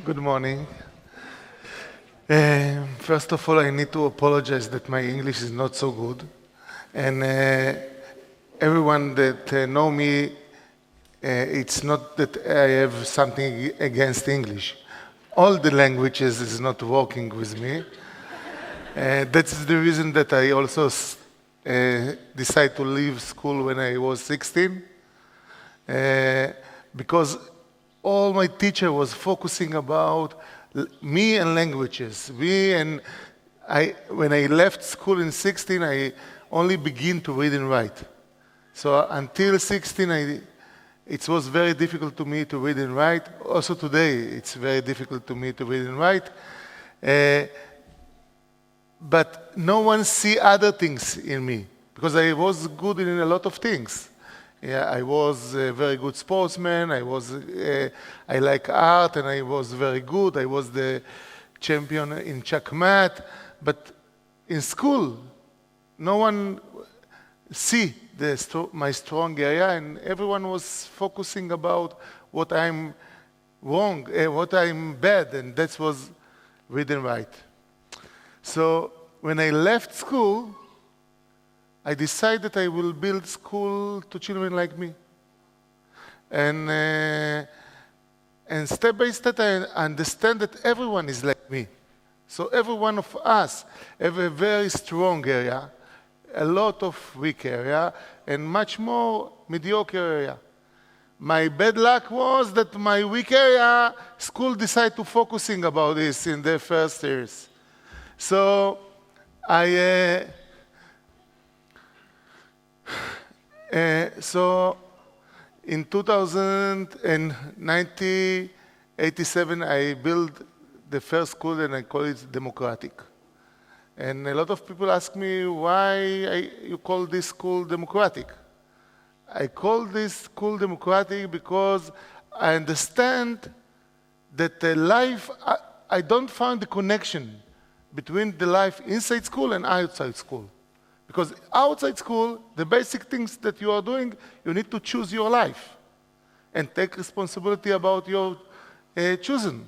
Good morning. First of all, I need to apologize that my English is not so good. And everyone that know me, it's not that I have something against English. All the languages is not working with me. That's the reason that I also decided to leave school when I was 16. Because all my teacher was focusing about me and languages. When I left school in 16, I only began to read and write. So until 16, it was very difficult to me to read and write. Also today, it's very difficult to me to read and write. But no one see other things in me, because I was good in a lot of things. Yeah, I was a very good sportsman. I like art, and I was very good. I was the champion in Chakmat. But in school, no one see my strong area, and everyone was focusing about what I'm wrong, what I'm bad, and that was read and write. So when I left school, I decided I will build school to children like me. And step by step, I understand that everyone is like me. So every one of us have a very strong area, a lot of weak area, and much more mediocre area. My bad luck was that my weak area, school decided to focusing about this in the first years. So So in 1987, I built the first school, and I call it Democratic. And a lot of people ask me why you call this school Democratic. I call this school Democratic because I understand that I don't find the connection between the life inside school and outside school. Because outside school, the basic things that you are doing, you need to choose your life and take responsibility about your choosing.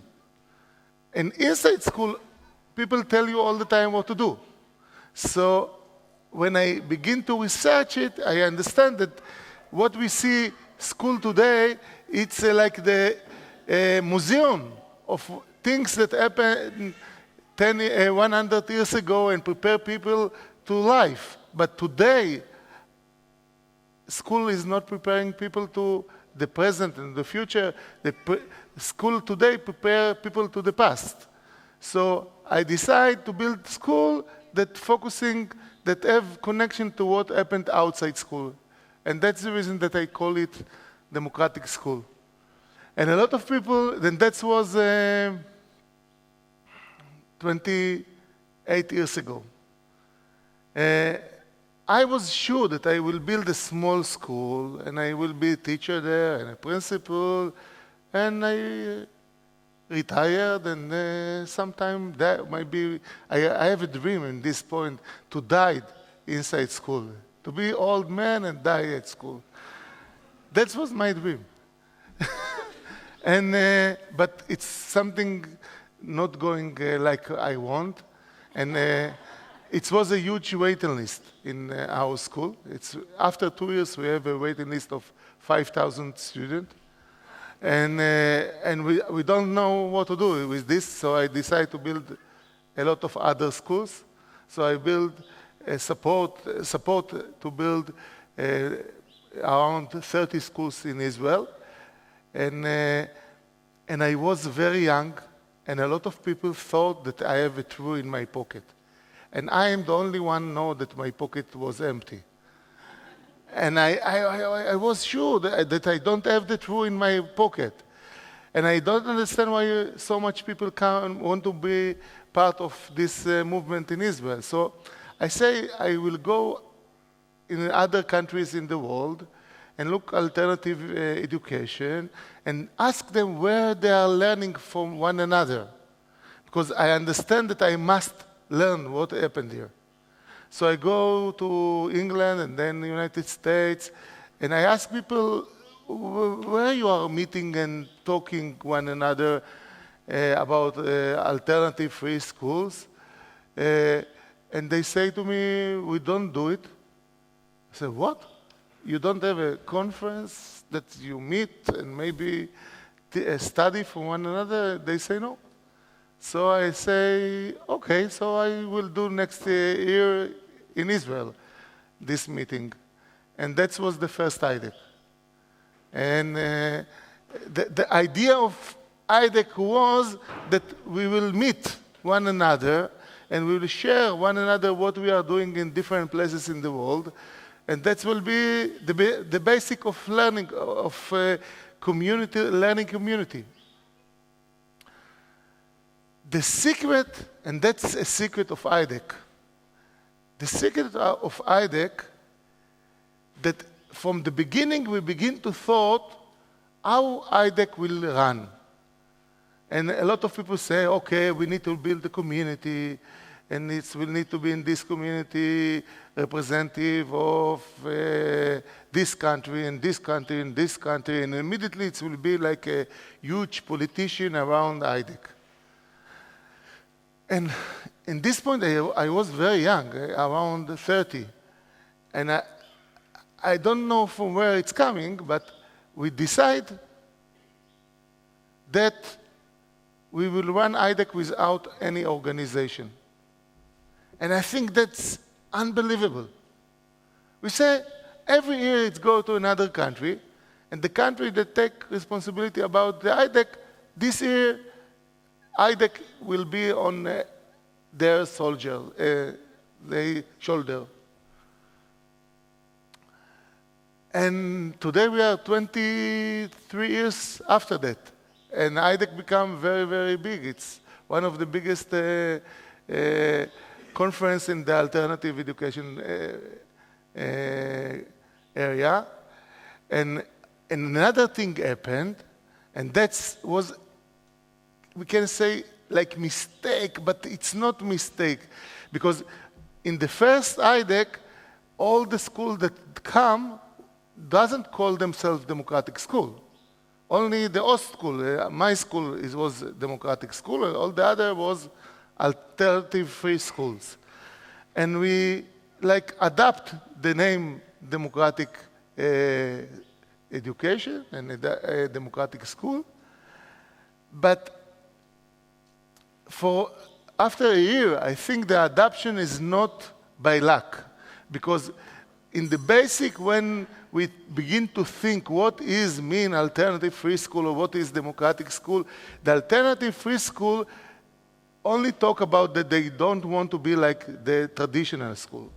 And inside school, people tell you all the time what to do. So when I begin to research it, I understand that what we see school today, it's like the museum of things that happened 100 years ago and prepare people to life. But today, school is not preparing people to the present and the future. School today prepare people to the past. So I decided to build school that have connection to what happened outside school. And that's the reason that I call it Democratic School. And a lot of people, then that was 28 years ago. I was sure that I will build a small school, and I will be a teacher there and a principal, and I retired, and sometime that might be, I have a dream in this point to die inside school, to be old man and die at school. That was my dream. But it's something not going like I want, and it was a huge waiting list in our school. After 2 years, we have a waiting list of 5,000 students. And we don't know what to do with this, so I decided to build a lot of other schools. So I built support to build around 30 schools in Israel. And I was very young, and a lot of people thought that I have a true in my pocket. And I am the only one know that my pocket was empty. And I was sure that I don't have the true in my pocket. And I don't understand why so much people want to be part of this movement in Israel. So I say I will go in other countries in the world and look alternative education and ask them where they are learning from one another. Because I understand that I must learn what happened here. So I go to England and then the United States, and I ask people where you are meeting and talking one another. about alternative free schools. And they say to me, we don't do it. I said, what? You don't have a conference that you meet and maybe study from one another? They say no. So I say, okay, so I will do next year in Israel, this meeting. And that was the first Idec. And the idea of Idec was that we will meet one another and we will share one another what we are doing in different places in the world. And that will be the basic of learning, of community, learning community. The secret, and that's a secret of Idec, the secret of Idec, that from the beginning we begin to thought how Idec will run. And a lot of people say, okay, we need to build a community, and we need to be in this community representative of this country, and this country, and this country, and immediately it will be like a huge politician around Idec. And in this point, I was very young, around 30. And I don't know from where it's coming, but we decide that we will run Idec without any organization. And I think that's unbelievable. We say every year it's go to another country, and the country that take responsibility about the Idec, this year Idec will be on their shoulder. And today we are 23 years after that. And Idec become very, very big. It's one of the biggest conference in the alternative education area. And another thing happened, and that was, we can say, like mistake, but it's not mistake. Because in the first Idec, all the schools that come doesn't call themselves democratic school. Only the Ost school, my school, was democratic school, and all the other was alternative free schools. And we like adapt the name democratic education and democratic school. But after a year, I think the adoption is not by luck, because in the basic, when we begin to think what is mean alternative free school or what is democratic school, the alternative free school only talk about that they don't want to be like the traditional school.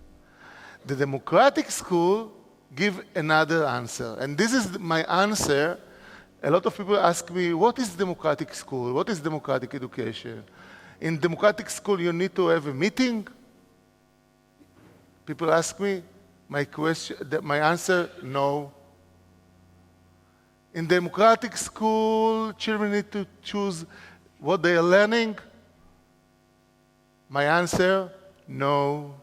The democratic school give another answer. And this is my answer. A lot of people ask me, what is democratic school? What is democratic education? In democratic school, you need to have a meeting? People ask me. My answer, no. In democratic school, children need to choose what they are learning. My answer, no.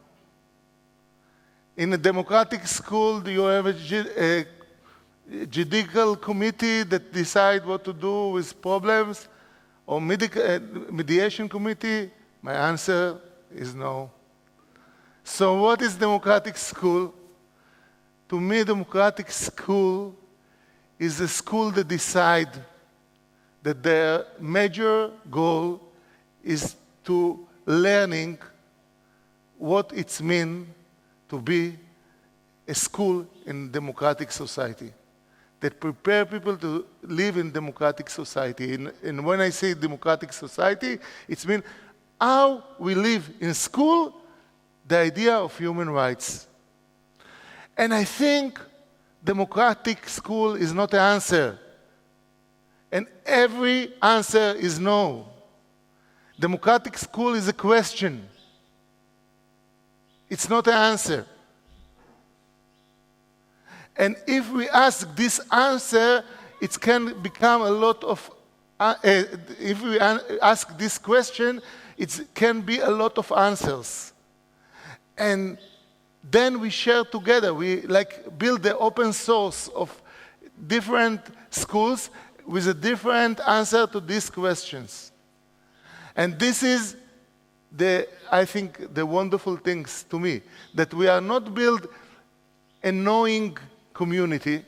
In a democratic school, do you have a judicial committee that decide what to do with problems? Or mediation committee? My answer is no. So what is democratic school? To me, democratic school is a school that decide that their major goal is to learning what it means to be a school in democratic society, that prepare people to live in democratic society. And when I say democratic society, it means how we live in school, the idea of human rights. And I think democratic school is not an answer. And every answer is no. Democratic school is a question. It's not an answer. And if we ask this answer, it can become a lot of, if we ask this question, it can be a lot of answers. And then we share together. We like build the open source of different schools with a different answer to these questions. And this is, I think, the wonderful things to me, that we are not built a knowing community.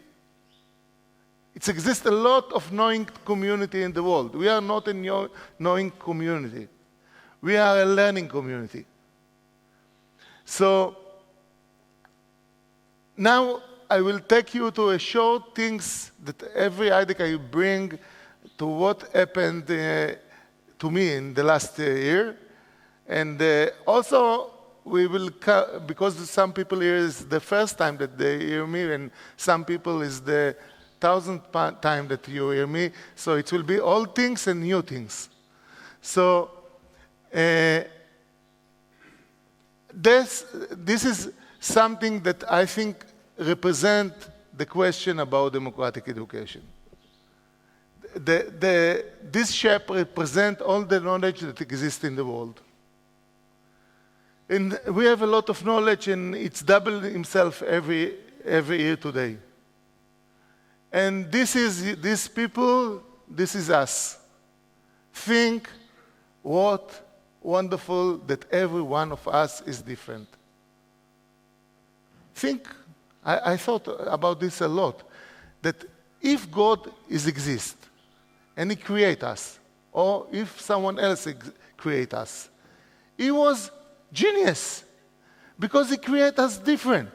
It exists a lot of knowing community in the world. We are not a knowing community. We are a learning community. So now I will take you to a short things that every Idec I bring to what happened to me in the last year. And also, we will, because some people here is the first time that they hear me, and some people is the 1,000th time that you hear me. So it will be old things and new things. So this is something that I think represent the question about democratic education. This shape represents all the knowledge that exists in the world. And we have a lot of knowledge, and it's doubled himself every year today. And this is these people, this is us. Think what wonderful that every one of us is different. Think, I thought about this a lot, that if God exists and He creates us, or if someone else creates us, He was genius because He created us different.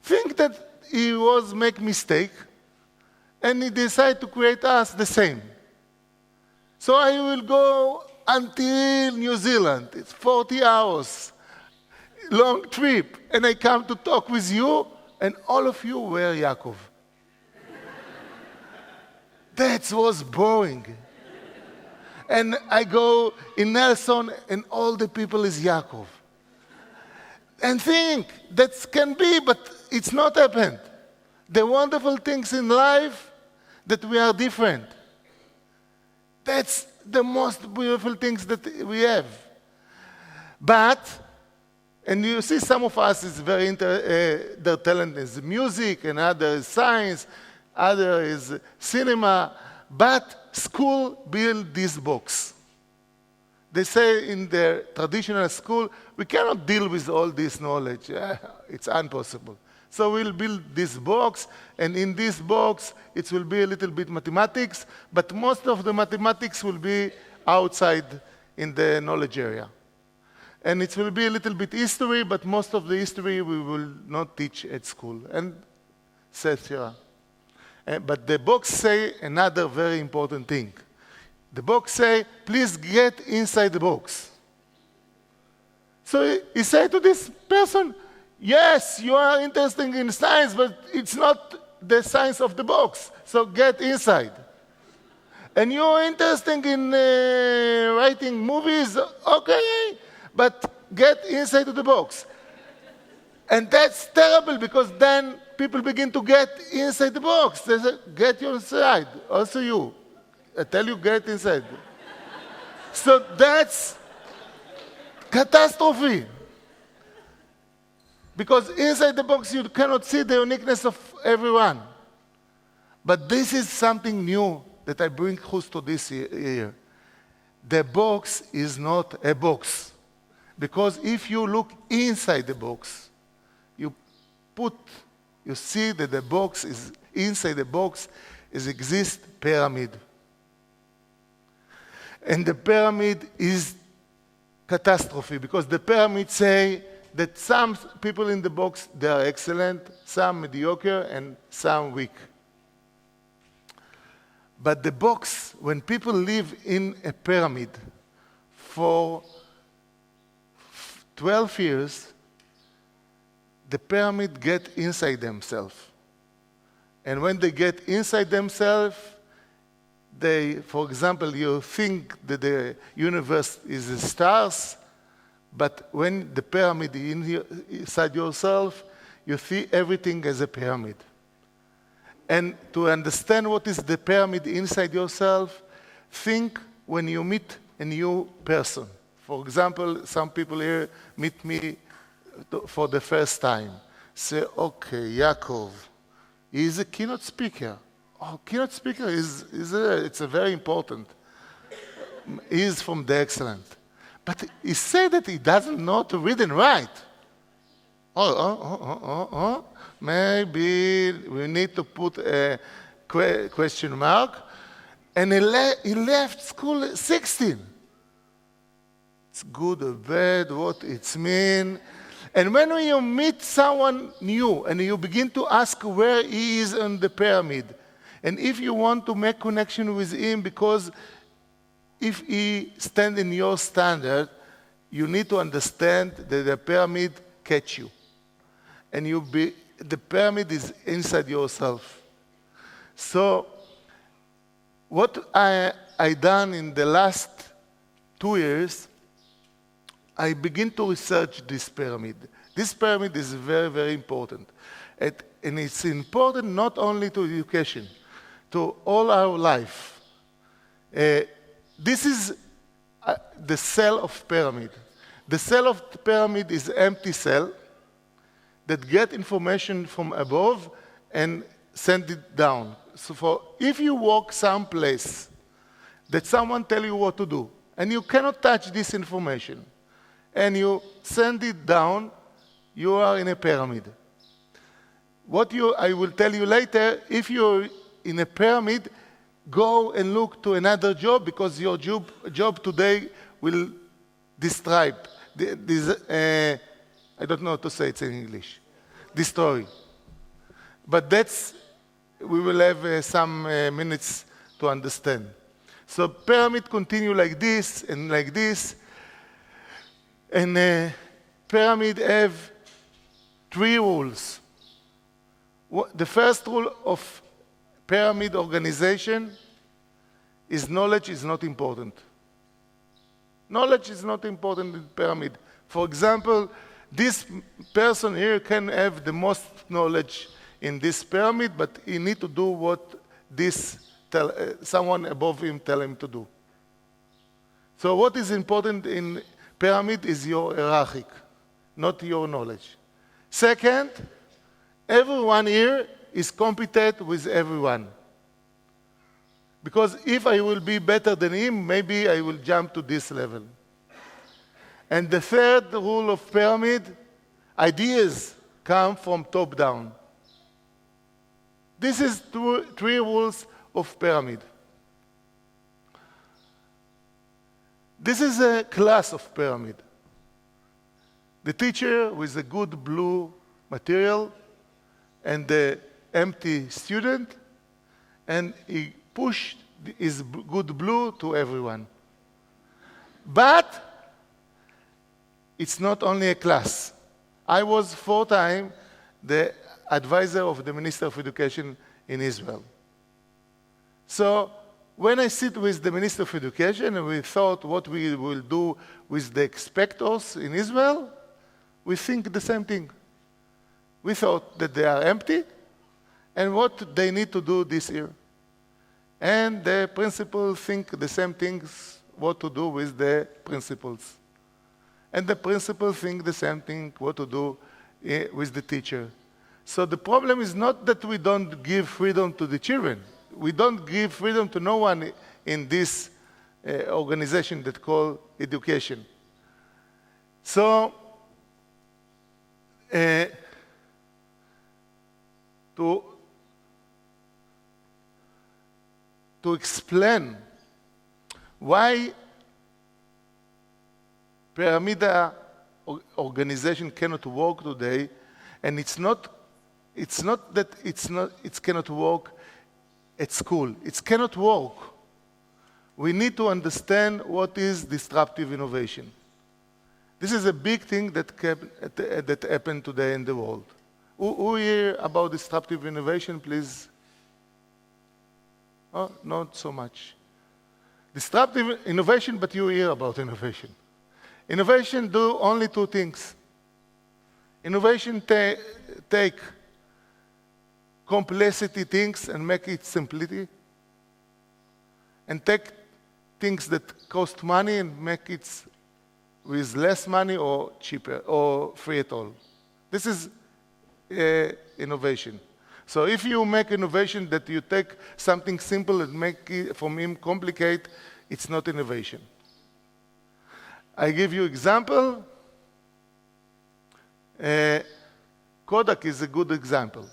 Think that He was make mistake and He decided to create us the same. So I will go until New Zealand. It's 40 hours. Long trip, and I come to talk with you, and all of you were Yaacov. That was boring. And I go in Nelson, and all the people is Yaacov. And think, that can be, but it's not happened. The wonderful things in life, that we are different. That's the most beautiful things that we have. But, and you see some of us is very their talent is music, and other is science, other is cinema, but school build this box. They say in their traditional school, we cannot deal with all this knowledge. It's impossible. So we'll build this box, and in this box, it will be a little bit mathematics, but most of the mathematics will be outside in the knowledge area. And it will be a little bit history, but most of the history we will not teach at school, and etc. But the box say another very important thing. The box say, please get inside the box. So he said to this person, yes, you are interested in science, but it's not the science of the box, so get inside. And you are interested in writing movies, okay, but get inside of the box. And that's terrible, because then people begin to get inside the box. They say, get you inside, also you. I tell you, get inside. So that's catastrophe. Because inside the box, you cannot see the uniqueness of everyone. But this is something new that I bring close to this year. The box is not a box. Because if you look inside the box, you see that the box is, inside the box exists pyramid. And the pyramid is catastrophe, because the pyramid say that some people in the box, they are excellent, some mediocre, and some weak. But the box, when people live in a pyramid for 12 years, the pyramid get inside themselves. And when they get inside themselves, they, for example, you think that the universe is the stars, but when the pyramid is inside yourself, you see everything as a pyramid. And to understand what is the pyramid inside yourself, think when you meet a new person. For example, some people here meet me for the first time. Say, okay, Yaacov, he is a keynote speaker. Oh, keynote speaker it's a very important. he is from the excellent. But he said that he doesn't know to read and write. Maybe we need to put a question mark. And he left school at 16. It's good or bad, what it means. And when you meet someone new and you begin to ask where he is on the pyramid, and if you want to make connection with him, because if he stands in your standard, you need to understand that the pyramid catch you. And the pyramid is inside yourself. So what I done in the last 2 years, I begin to research this pyramid. This pyramid is very, very important. And it's important not only to education, to all our life. This is the cell of pyramid. The cell of the pyramid is empty cell that get information from above and send it down. So if you walk someplace that someone tell you what to do, and you cannot touch this information, and you send it down, you are in a pyramid. I will tell you later, if you're in a pyramid, go and look to another job, because your job today will destroy. I don't know how to say it in English. Destroy. But we will have some minutes to understand. So pyramid continue like this and like this. And pyramid have 3 rules. The first rule of pyramid organization is knowledge is not important. Knowledge is not important in pyramid. For example, this person here can have the most knowledge in this pyramid, but he need to do what someone above him tell him to do. So what is important in pyramid is your hierarchy, not your knowledge. Second, everyone here is competent with everyone. Because if I will be better than him, maybe I will jump to this level. And the third rule of pyramid, ideas come from top down. This is 3 rules of pyramid. This is a class of pyramid. The teacher with a good blue material and the empty student, and he pushed his good blue to everyone. But it's not only a class. I was 4 times the advisor of the Minister of Education in Israel. So when I sit with the Minister of Education and we thought what we will do with the expectors in Israel, we think the same thing. We thought that they are empty and what they need to do this year. And the principals think the same things, what to do with the principals. And the principals think the same thing, what to do with the teacher. So the problem is not that we don't give freedom to the children. We don't give freedom to no one in this organization that called education. So to explain why pyramid organization cannot work today, and it's not that it cannot work at school. It cannot work. We need to understand what is disruptive innovation. This is a big thing that happened today in the world. Who hear about disruptive innovation, please? Oh, not so much. Disruptive innovation, but you hear about innovation. Innovation do only 2 things. Innovation take complexity things and make it simplicity, and take things that cost money and make it with less money or cheaper or free at all. This is innovation. So if you make innovation that you take something simple and make it from him complicated, it's not innovation. I give you example. Kodak is a good example.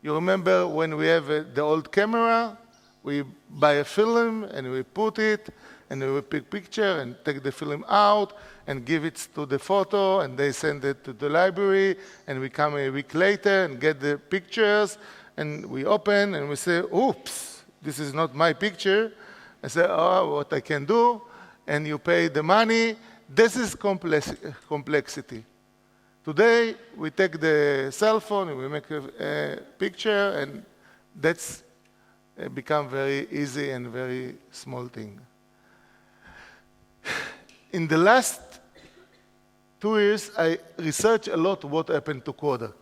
You remember when we have the old camera, we buy a film and we put it, and we pick picture and take the film out and give it to the photo, and they send it to the library, and we come a week later and get the pictures, and we open and we say, oops, this is not my picture. I say, oh, what I can do, and you pay the money. This is complexity. Today, we take the cell phone and we make a picture, and that's become very easy and very small thing. In the last 2 years, I researched a lot what happened to Kodak,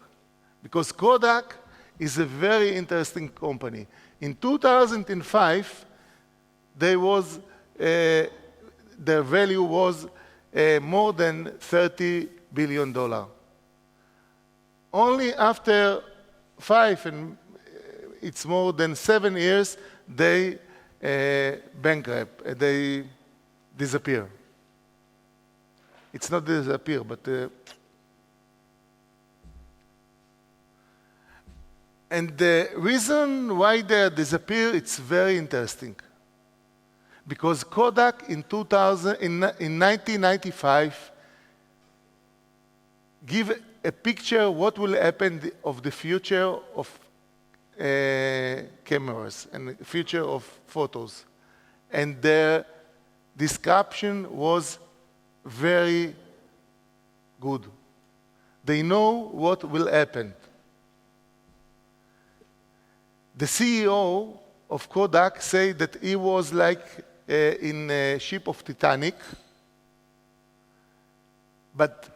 because Kodak is a very interesting company. In 2005, their value was more than $30 billion. Only after 5 and it's more than 7 years, they bankrupt, they disappear. It's not disappear, but and the reason why they disappear, it's very interesting. Because Kodak in 1995 give a picture what will happen of the future of cameras and the future of photos. And their description was very good. They know what will happen. The CEO of Kodak said that he was like in a ship of Titanic, but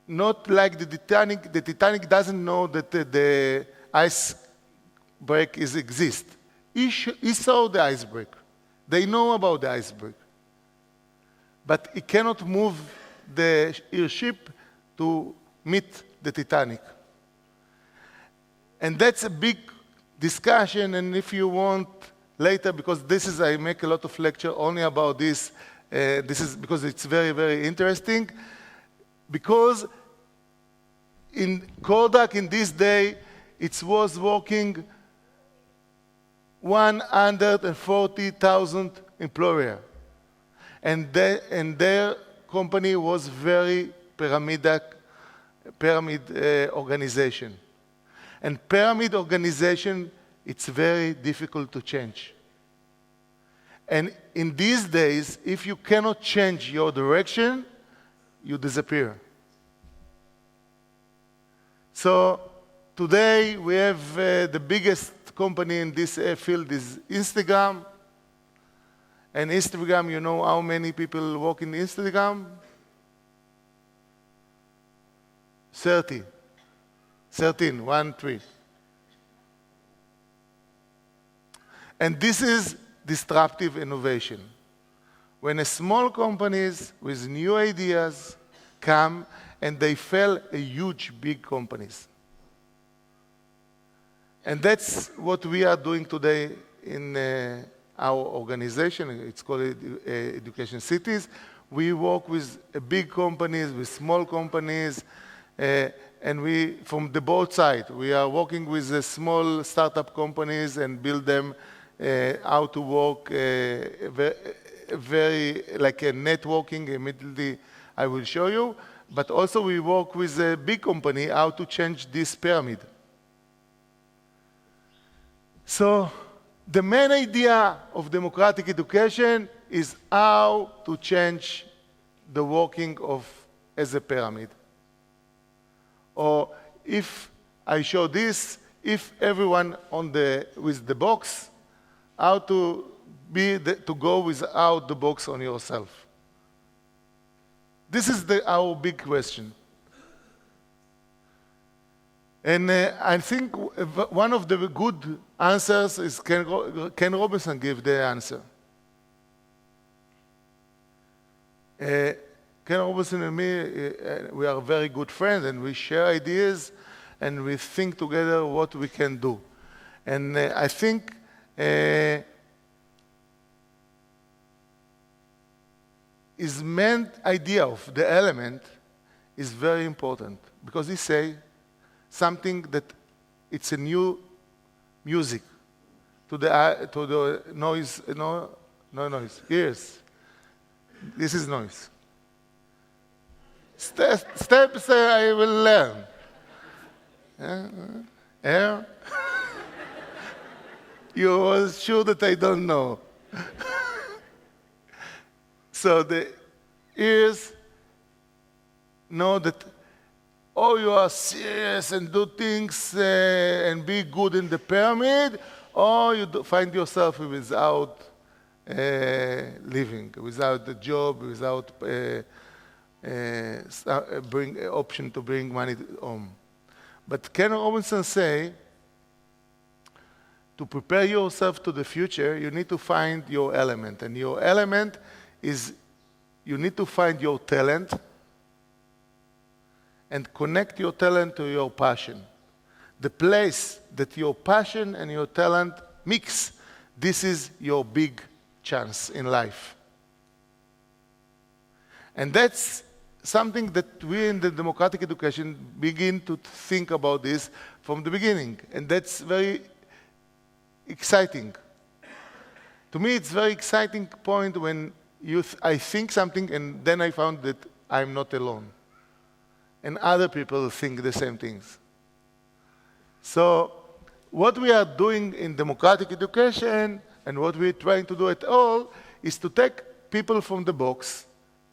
not like the Titanic. The Titanic doesn't know that the iceberg exists. He saw the iceberg. They know about the iceberg. But he cannot move the ship to meet the Titanic. And that's a big discussion, and if you want later, because I make a lot of lecture only about this, this is because it's very, very interesting, because in Kodak in this day, it was working 140,000 employees. And their company was very pyramid organization. And pyramid organization, it's very difficult to change. And in these days, if you cannot change your direction, you disappear. So today we have the biggest company in this field is Instagram. And Instagram, you know how many people work in Instagram? 13, 1-3. And this is disruptive innovation. When a small companies with new ideas come and they fail a huge, big companies. And that's what we are doing today in our organization. It's called Education Cities. We work with big companies, with small companies, and we, from the both sides, we are working with the small startup companies and build them how to work very like a networking. Immediately I will show you. But also we work with a big company how to change this pyramid. So the main idea of democratic education is how to change the working of as a pyramid. Or if I show this, if everyone with the box, how to go without the box on yourself. This is our big question. And I think one of the good answers is Ken Robinson gave the answer. Ken Robinson and me, we are very good friends, and we share ideas, and we think together what we can do. And I think his main idea of the element is very important because he say something that it's a new music to the noise, no noise, ears. This is noise. Steps I will learn. Air. You was sure that I don't know. So the ears know that, oh, you are serious and do things and be good in the pyramid, or you find yourself without living, without a job, without option to bring money home. But Ken Robinson say, to prepare yourself to the future, you need to find your element. And your element is, you need to find your talent and connect your talent to your passion. The place that your passion and your talent mix, this is your big chance in life. And that's something that we in the democratic education begin to think about this from the beginning. And that's very exciting. To me, it's a very exciting point when I think something and then I found that I'm not alone. And other people think the same things. So what we are doing in democratic education and what we're trying to do at all is to take people from the box,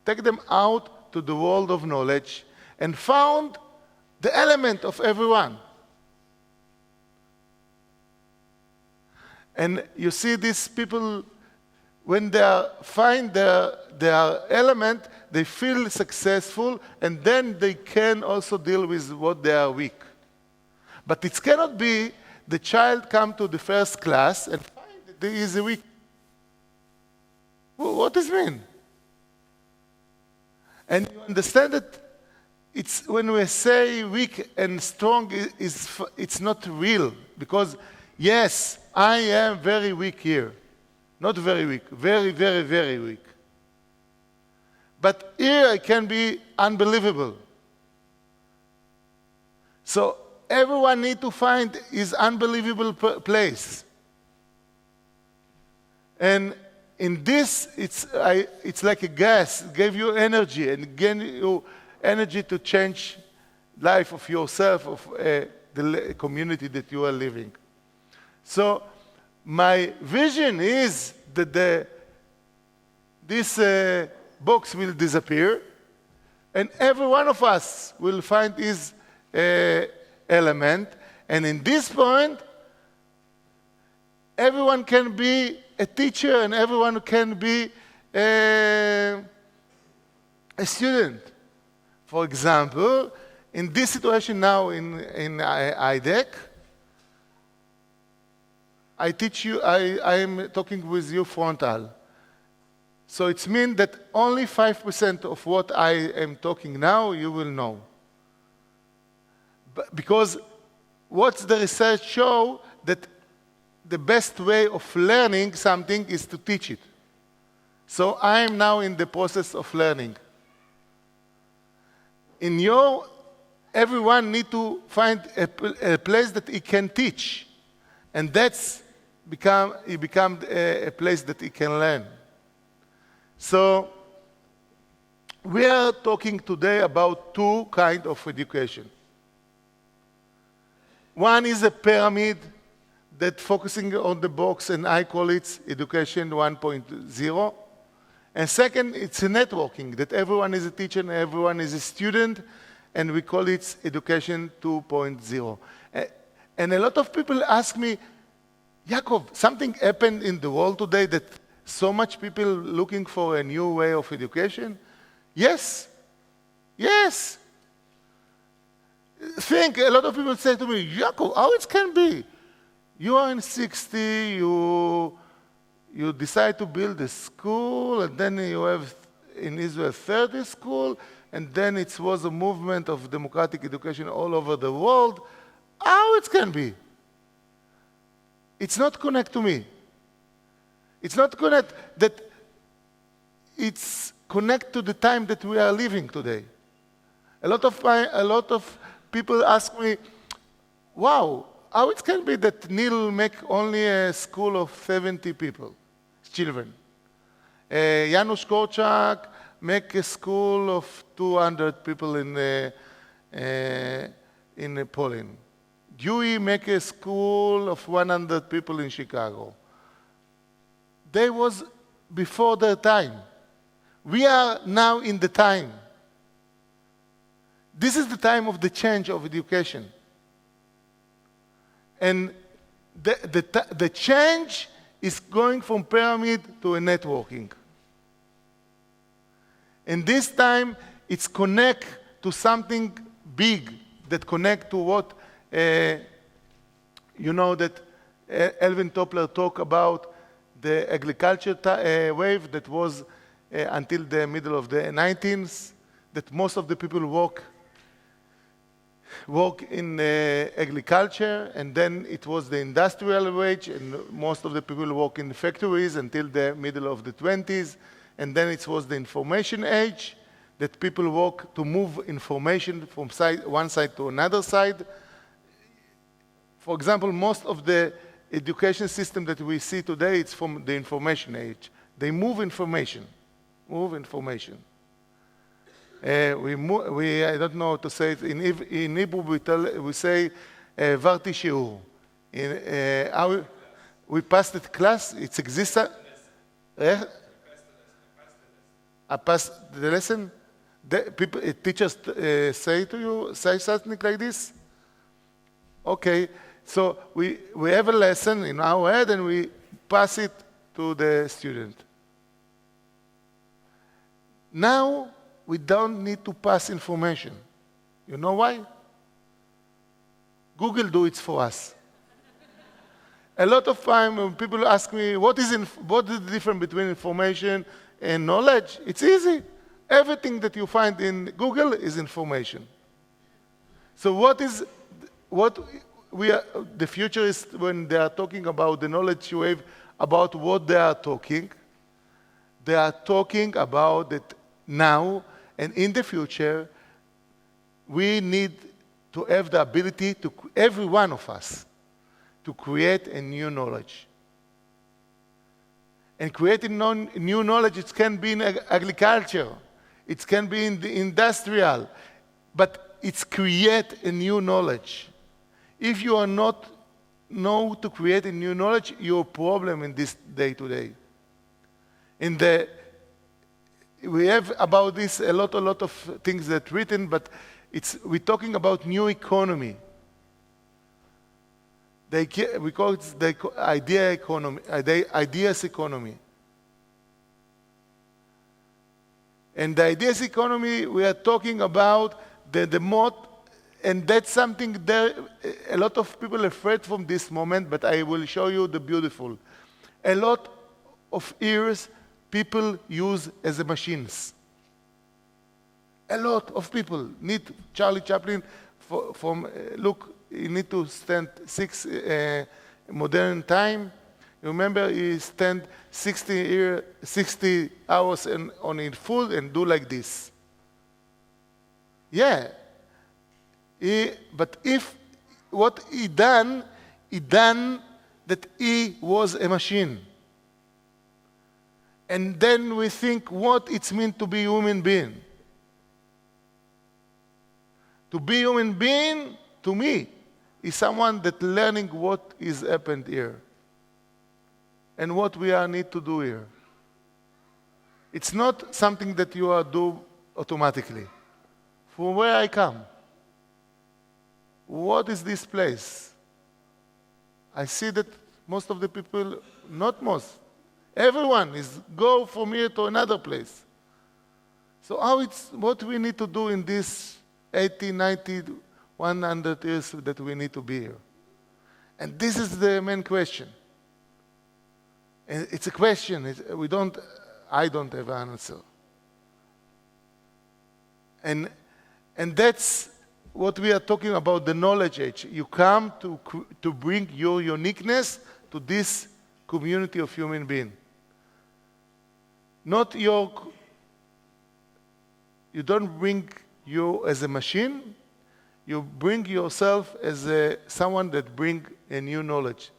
take them out to the world of knowledge, and found the element of everyone. And you see these people, when they find their element, they feel successful, and then they can also deal with what they are weak. But it cannot be the child come to the first class and find that he is weak. What does it mean? And you understand that it's when we say weak and strong, it's not real. Because, yes, I am very weak here. Not very weak, very, very, very weak. But here I can be unbelievable. So everyone needs to find his unbelievable place. And in this, it's like a gas. It gave you energy and gave you energy to change life of yourself, of the community that you are living. So my vision is that this box will disappear, and every one of us will find his element. And in this point, everyone can be a teacher and everyone can be a student. For example, in this situation now in Idec, I teach you, I am talking with you frontal. So it means that only 5% of what I am talking now you will know. Because what's the research show that the best way of learning something is to teach it. So I am now in the process of learning. Everyone need to find a place that he can teach. And that's become a place that he can learn. So we are talking today about two kinds of education. One is a pyramid that focusing on the box, and I call it Education 1.0. And second, it's a networking, that everyone is a teacher and everyone is a student, and we call it Education 2.0. And a lot of people ask me, Yaacov, something happened in the world today that so much people looking for a new way of education? Yes. Yes. Think, a lot of people say to me, Yaacov, how it can be? You are in 60, you decide to build a school, and then you have in Israel 30 school, and then it was a movement of democratic education all over the world. How it can be? It's not connect to me. It's not connect that it's connect to the time that we are living today. A lot of people ask me, wow, how it can be that Neil make only a school of 70 people, children? Janusz Korczak make a school of 200 people in Poland. Dewey make a school of 100 people in Chicago. They was before their time. We are now in the time. This is the time of the change of education. And the change is going from pyramid to a networking. And this time, it's connect to something big that connect to what, you know, that Elvin Toppler talked about, the agriculture wave that was until the middle of the 19th, that most of the people work in agriculture, and then it was the industrial age, and most of the people work in the factories until the middle of the 20s, and then it was the information age, that people work to move information from one side to another side. For example, most of the education system that we see today, it's from the information age. They move information. I don't know how to say it. In Hebrew, we say, "Varti shiur." We passed the class. It exists. I passed the lesson. Teachers say something like this. Okay, so we have a lesson in our head and we pass it to the student. Now, we don't need to pass information. You know why? Google do it for us. A lot of time when people ask me, what is the difference between information and knowledge? It's easy. Everything that you find in Google is information. So the future is when they are talking about the knowledge wave, about what they are talking about it now, and in the future, we need to have the ability to, every one of us, to create a new knowledge. And creating new knowledge, it can be in agriculture, it can be in the industrial, but it's create a new knowledge. If you are not know to create a new knowledge, you're a problem in this day-to-day. We have about this a lot of things that written, but we're talking about new economy. We call it the ideas economy. And the ideas economy, we are talking about the mode, and that's something there, a lot of people are afraid from this moment, but I will show you the beautiful. A lot of years, people use as a machines. A lot of people need Charlie Chaplin look, you need to stand 6 modern time. You remember he spent 60 hours on his food and do like this. Yeah. But what he done that he was a machine. And then we think what it means to be human being. To be human being, to me, is someone that learning what is happened here. And what we need to do here. It's not something that you do automatically. From where I come, what is this place? I see that most of the people, not most, everyone is go from here to another place. So what we need to do in this 80, 90, 100 years that we need to be here? And this is the main question. And it's a question. I don't have an answer. And that's what we are talking about, the knowledge age. You come to bring your uniqueness to this community of human beings. Not your you don't bring you as a machine, you bring yourself as someone that bring a new knowledge.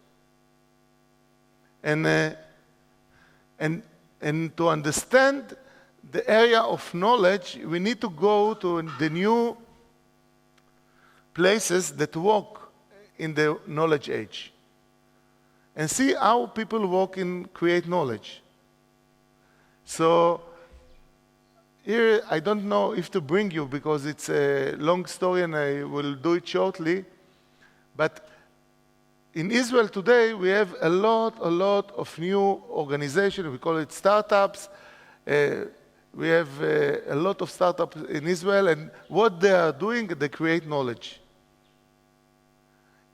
And to understand the area of knowledge, we need to go to the new places that work in the knowledge age and see how people work in create knowledge. So here, I don't know if to bring you because it's a long story and I will do it shortly. But in Israel today, we have a lot of new organizations. We call it startups. We have a lot of startups in Israel, and what they are doing, they create knowledge.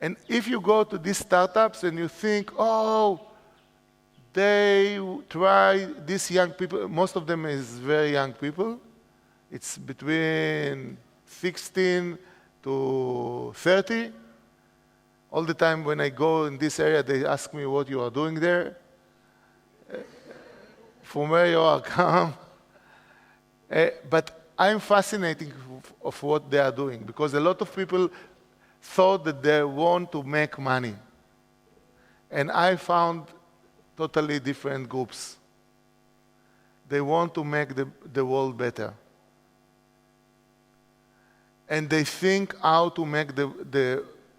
And if you go to these startups and you think, oh, they try, these young people, most of them is very young people. It's between 16 to 30. All the time when I go in this area, they ask me what you are doing there, from where you are come. But I'm fascinated of what they are doing because a lot of people thought that they want to make money. And I found totally different groups. They want to make the world better. And they think how to make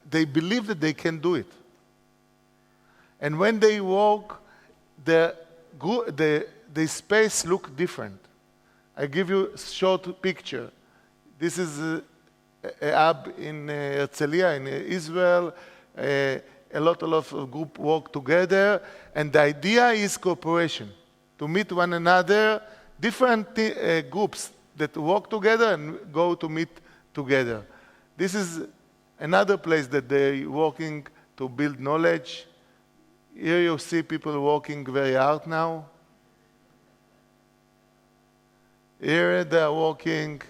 they believe that they can do it. And when they walk, the space look different. I give you a short picture. This is a hub in Herzliya, in Israel. A lot of group work together, and the idea is cooperation, to meet one another, different groups that work together and go to meet together. This is another place that they're working to build knowledge. Here you see people working very hard now. Here they are working.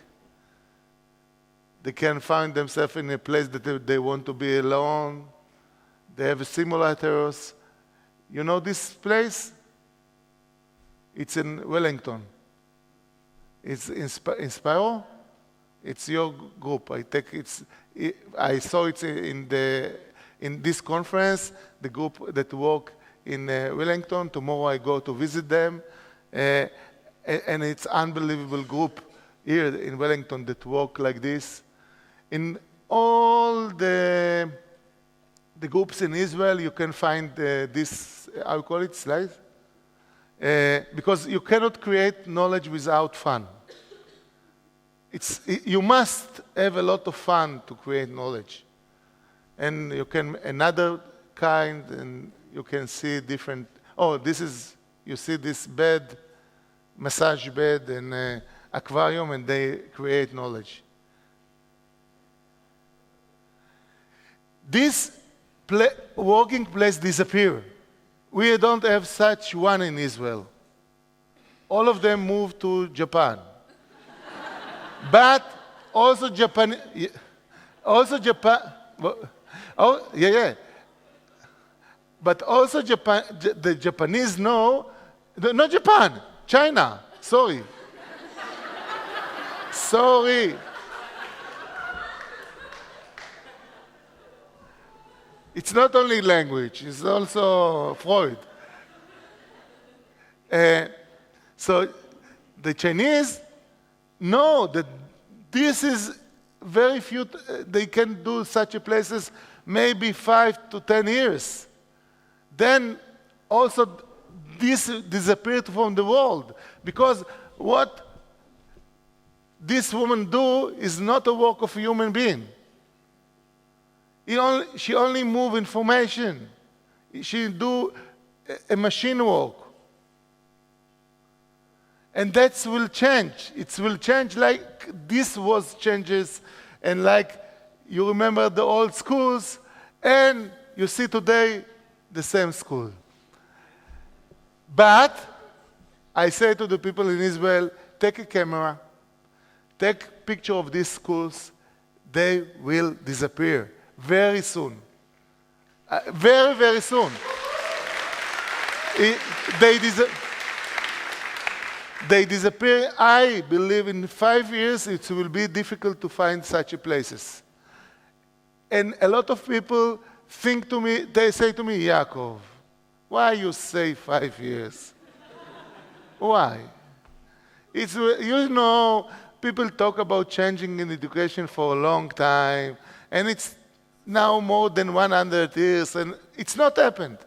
They can find themselves in a place that they want to be alone. They have simulators. You know this place? It's in Wellington. It's in Sparrow. It's your group. I saw it in this conference, the group that work in Wellington. Tomorrow I go to visit them. And it's unbelievable group here in Wellington that work like this. In all the groups in Israel, you can find this, how you call it, slides? Because you cannot create knowledge without fun. You must have a lot of fun to create knowledge. And you can, another kind, and you can see different, you see this bed, massage bed and aquarium, and they create knowledge. This working place disappeared. We don't have such one in Israel. All of them moved to Japan. But also Japan, But also Japan, the Japanese know, not Japan, China, sorry. Sorry. It's not only language, it's also Freud. So the Chinese know that this is very few, they can do such a places maybe 5 to 10 years. Then also this disappeared from the world because what this woman do is not a work of a human being. She only move information. She do a machine work. And that will change. It will change like this was changes. And like you remember the old schools, and you see today the same school. But I say to the people in Israel, take a camera, take a picture of these schools. They will disappear. Very soon. Very, very soon. they disappear. I believe in 5 years it will be difficult to find such places. And a lot of people think to me, they say to me, Yaacov, why you say 5 years? Why? It's, people talk about changing in education for a long time, and it's now more than 100 years, and it's not happened.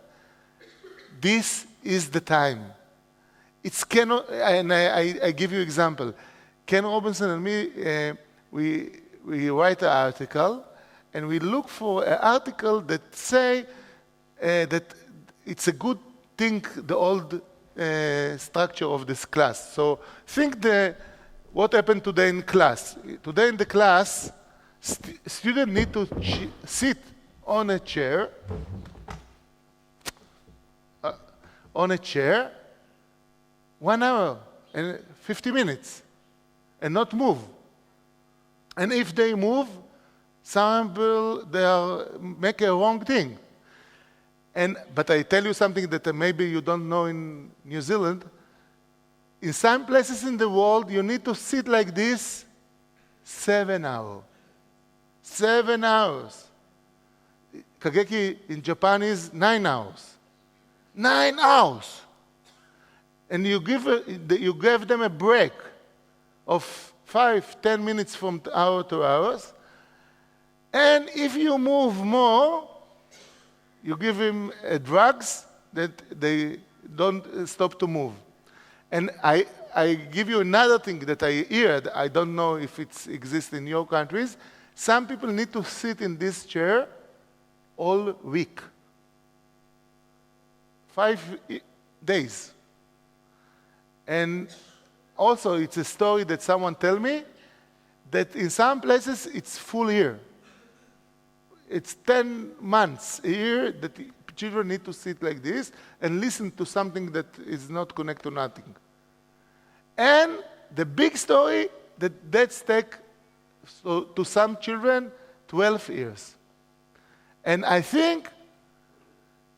This is the time. It's cannot, and I give you example. Ken Robinson and me, we write an article, and we look for an article that say that it's a good thing, the old structure of this class. So think what happened today in class. Today in the class, students need to sit on a chair, on a chair, 1 hour and 50 minutes, and not move. And if they move, some people, they make a wrong thing. But I tell you something that maybe you don't know in New Zealand. In some places in the world, you need to sit like this 7 hours. 7 hours. Kageki in Japan is 9 hours. 9 hours. And you give them a break of 5-10 minutes from hour to hours. And if you move more, you give him drugs that they don't stop to move. And I give you another thing that I heard. I don't know if it exists in your countries. Some people need to sit in this chair all week. 5 days. And also, it's a story that someone tell me that in some places it's full year. It's 10 months a year that children need to sit like this and listen to something that is not connected to nothing. And the big story that's take to some children 12 years. And I think,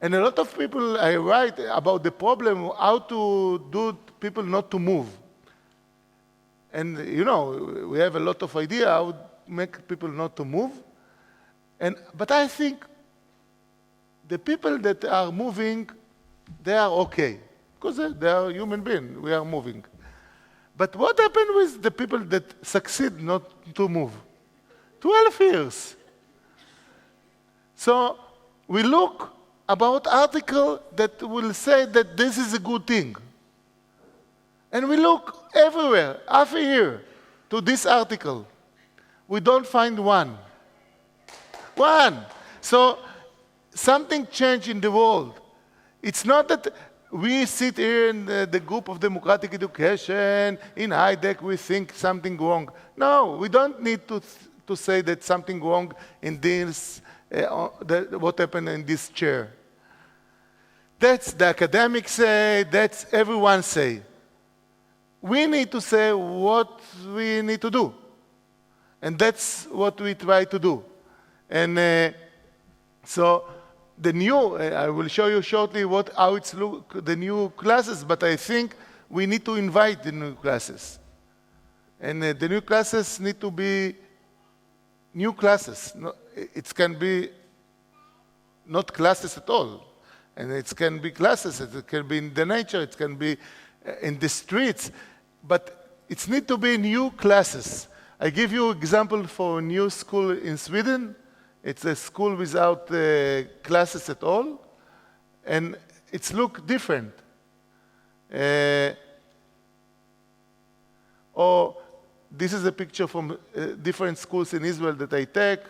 and a lot of people I write about the problem, how to do people not to move. And we have a lot of idea how to make people not to move. But I think the people that are moving, they are okay, because they are human beings. We are moving. But what happened with the people that succeed not to move? 12 years. So we look about article that will say that this is a good thing. And we look everywhere, half a year, to this article. We don't find one. One. So something changed in the world. It's not that we sit here in the group of democratic education, in Idec, we think something wrong. No, we don't need to say that something wrong in this, what happened in this chair. That's the academics say, that's everyone say. We need to say what we need to do. And that's what we try to do. And so the new, I will show you shortly how it's look, the new classes, but I think we need to invite the new classes. And the new classes need to be new classes. It can be not classes at all. And it can be classes, it can be in the nature, it can be in the streets, but it needs to be new classes. I give you an example for a new school in Sweden. It's a school without classes at all, and it's look different. Or this is a picture from different schools in Israel that I take.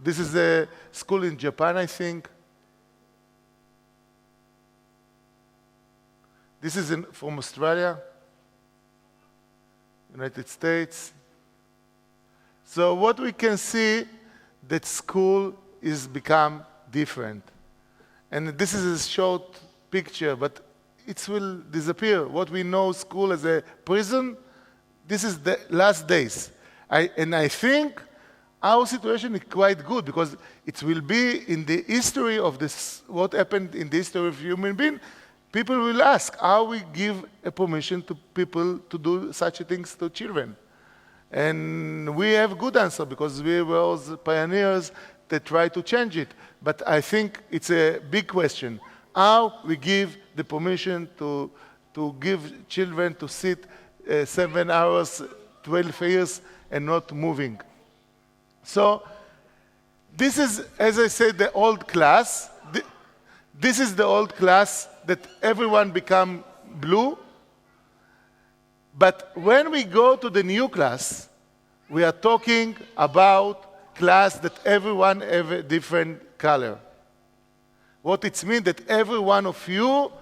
This is a school in Japan, I think. This is from Australia, United States. So what we can see, that school is become different. And this is a short picture, but it will disappear. What we know school as a prison, this is the last days. And I think our situation is quite good because it will be in the history of this, what happened in the history of human being, people will ask how we give a permission to people to do such things to children. And we have a good answer because we were the pioneers that try to change it. But I think it's a big question. How we give the permission to give children to sit 7 hours, 12 years, and not moving. So this is, as I said, the old class. This is the old class that everyone become blue. But when we go to the new class, we are talking about class that everyone have a different color. What it means that every one of you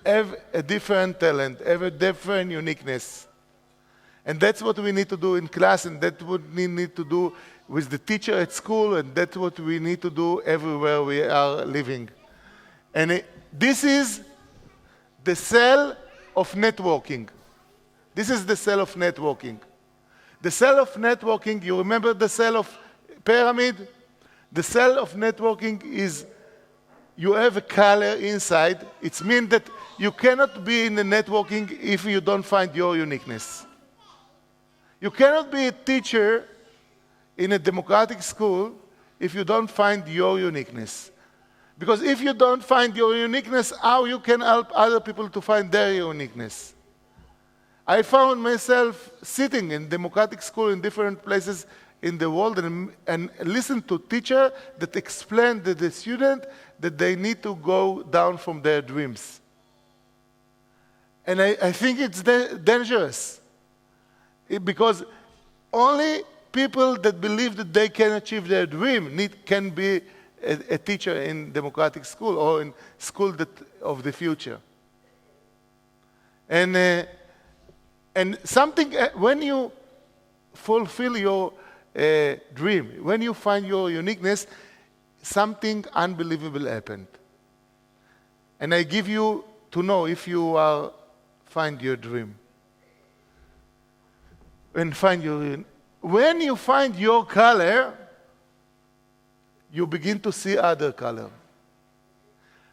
have a different talent, have a different uniqueness. And that's what we need to do in class, and that's what we need to do with the teacher at school, and that's what we need to do everywhere we are living. And this is the cell of networking. This is the cell of networking. The cell of networking, you remember the cell of pyramid? The cell of networking is you have a color inside. It means that you cannot be in the networking if you don't find your uniqueness. You cannot be a teacher in a democratic school if you don't find your uniqueness. Because if you don't find your uniqueness, how you can help other people to find their uniqueness? I found myself sitting in democratic school in different places in the world and listen to teachers that explain to the student that they need to go down from their dreams. And I think it's dangerous. Because only people that believe that they can achieve their dream can be a teacher in democratic school or in school of the future. And something, when you fulfill your dream, when you find your uniqueness, something unbelievable happened. And I give you to know if you find your dream. When you find your color, you begin to see other color.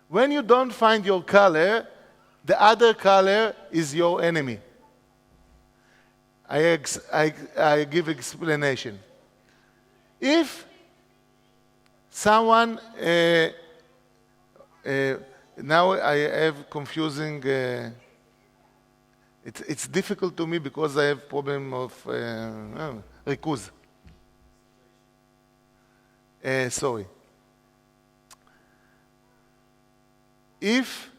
When you don't find your color, the other color is your enemy. I give explanation. If someone, now I have confusing, it's difficult to me because I have problem of ריכוז. Sorry. If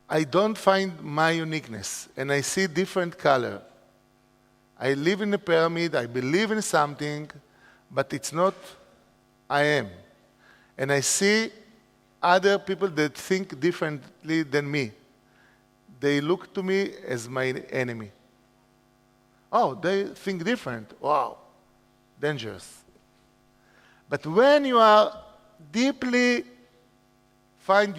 I don't find my uniqueness and I see different color, I live in a pyramid, I believe in something, but it's not I am. And I see other people that think differently than me. They look to me as my enemy. Oh, they think different. Wow, dangerous. But when you are deeply find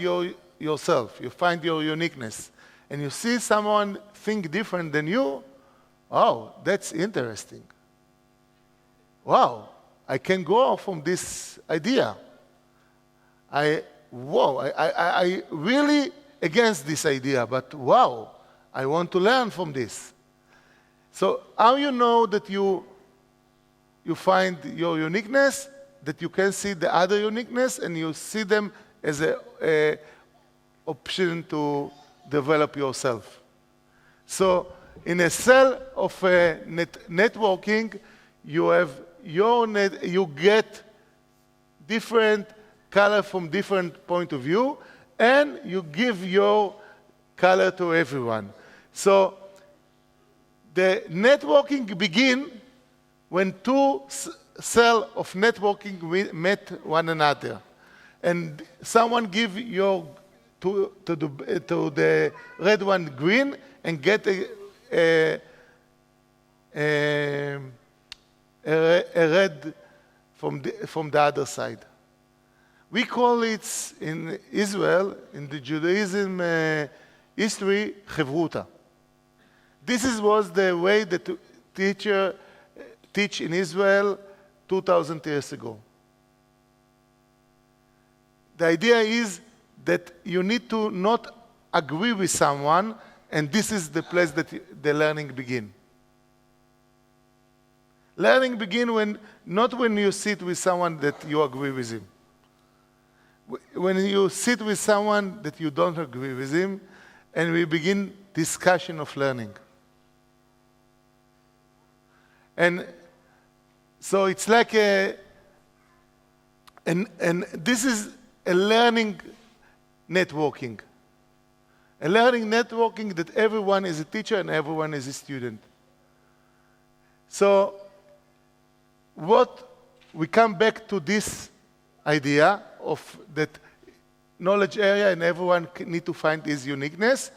yourself, you find your uniqueness, and you see someone think different than you, oh, that's interesting. Wow, I can go from this idea. I really against this idea, but wow, I want to learn from this. So how you know that you find your uniqueness, that you can see the other uniqueness, and you see them as an option to develop yourself. So in a cell of networking, you have you get different color from different point of view, and you give your color to everyone. So the networking begin when two cells of networking met one another, and someone give to the red one green and get a red from the other side. We call it in Israel, in the Judaism history, Chevruta. This was the way that teacher teach in Israel 2,000 years ago. The idea is that you need to not agree with someone, and this is the place that the learning begins. Learning begins not when you sit with someone that you agree with him. When you sit with someone that you don't agree with him, and we begin discussion of learning. And so it's like and this is a learning networking. A learning networking that everyone is a teacher and everyone is a student. So we come back to this idea of that knowledge area, and everyone need to find his uniqueness.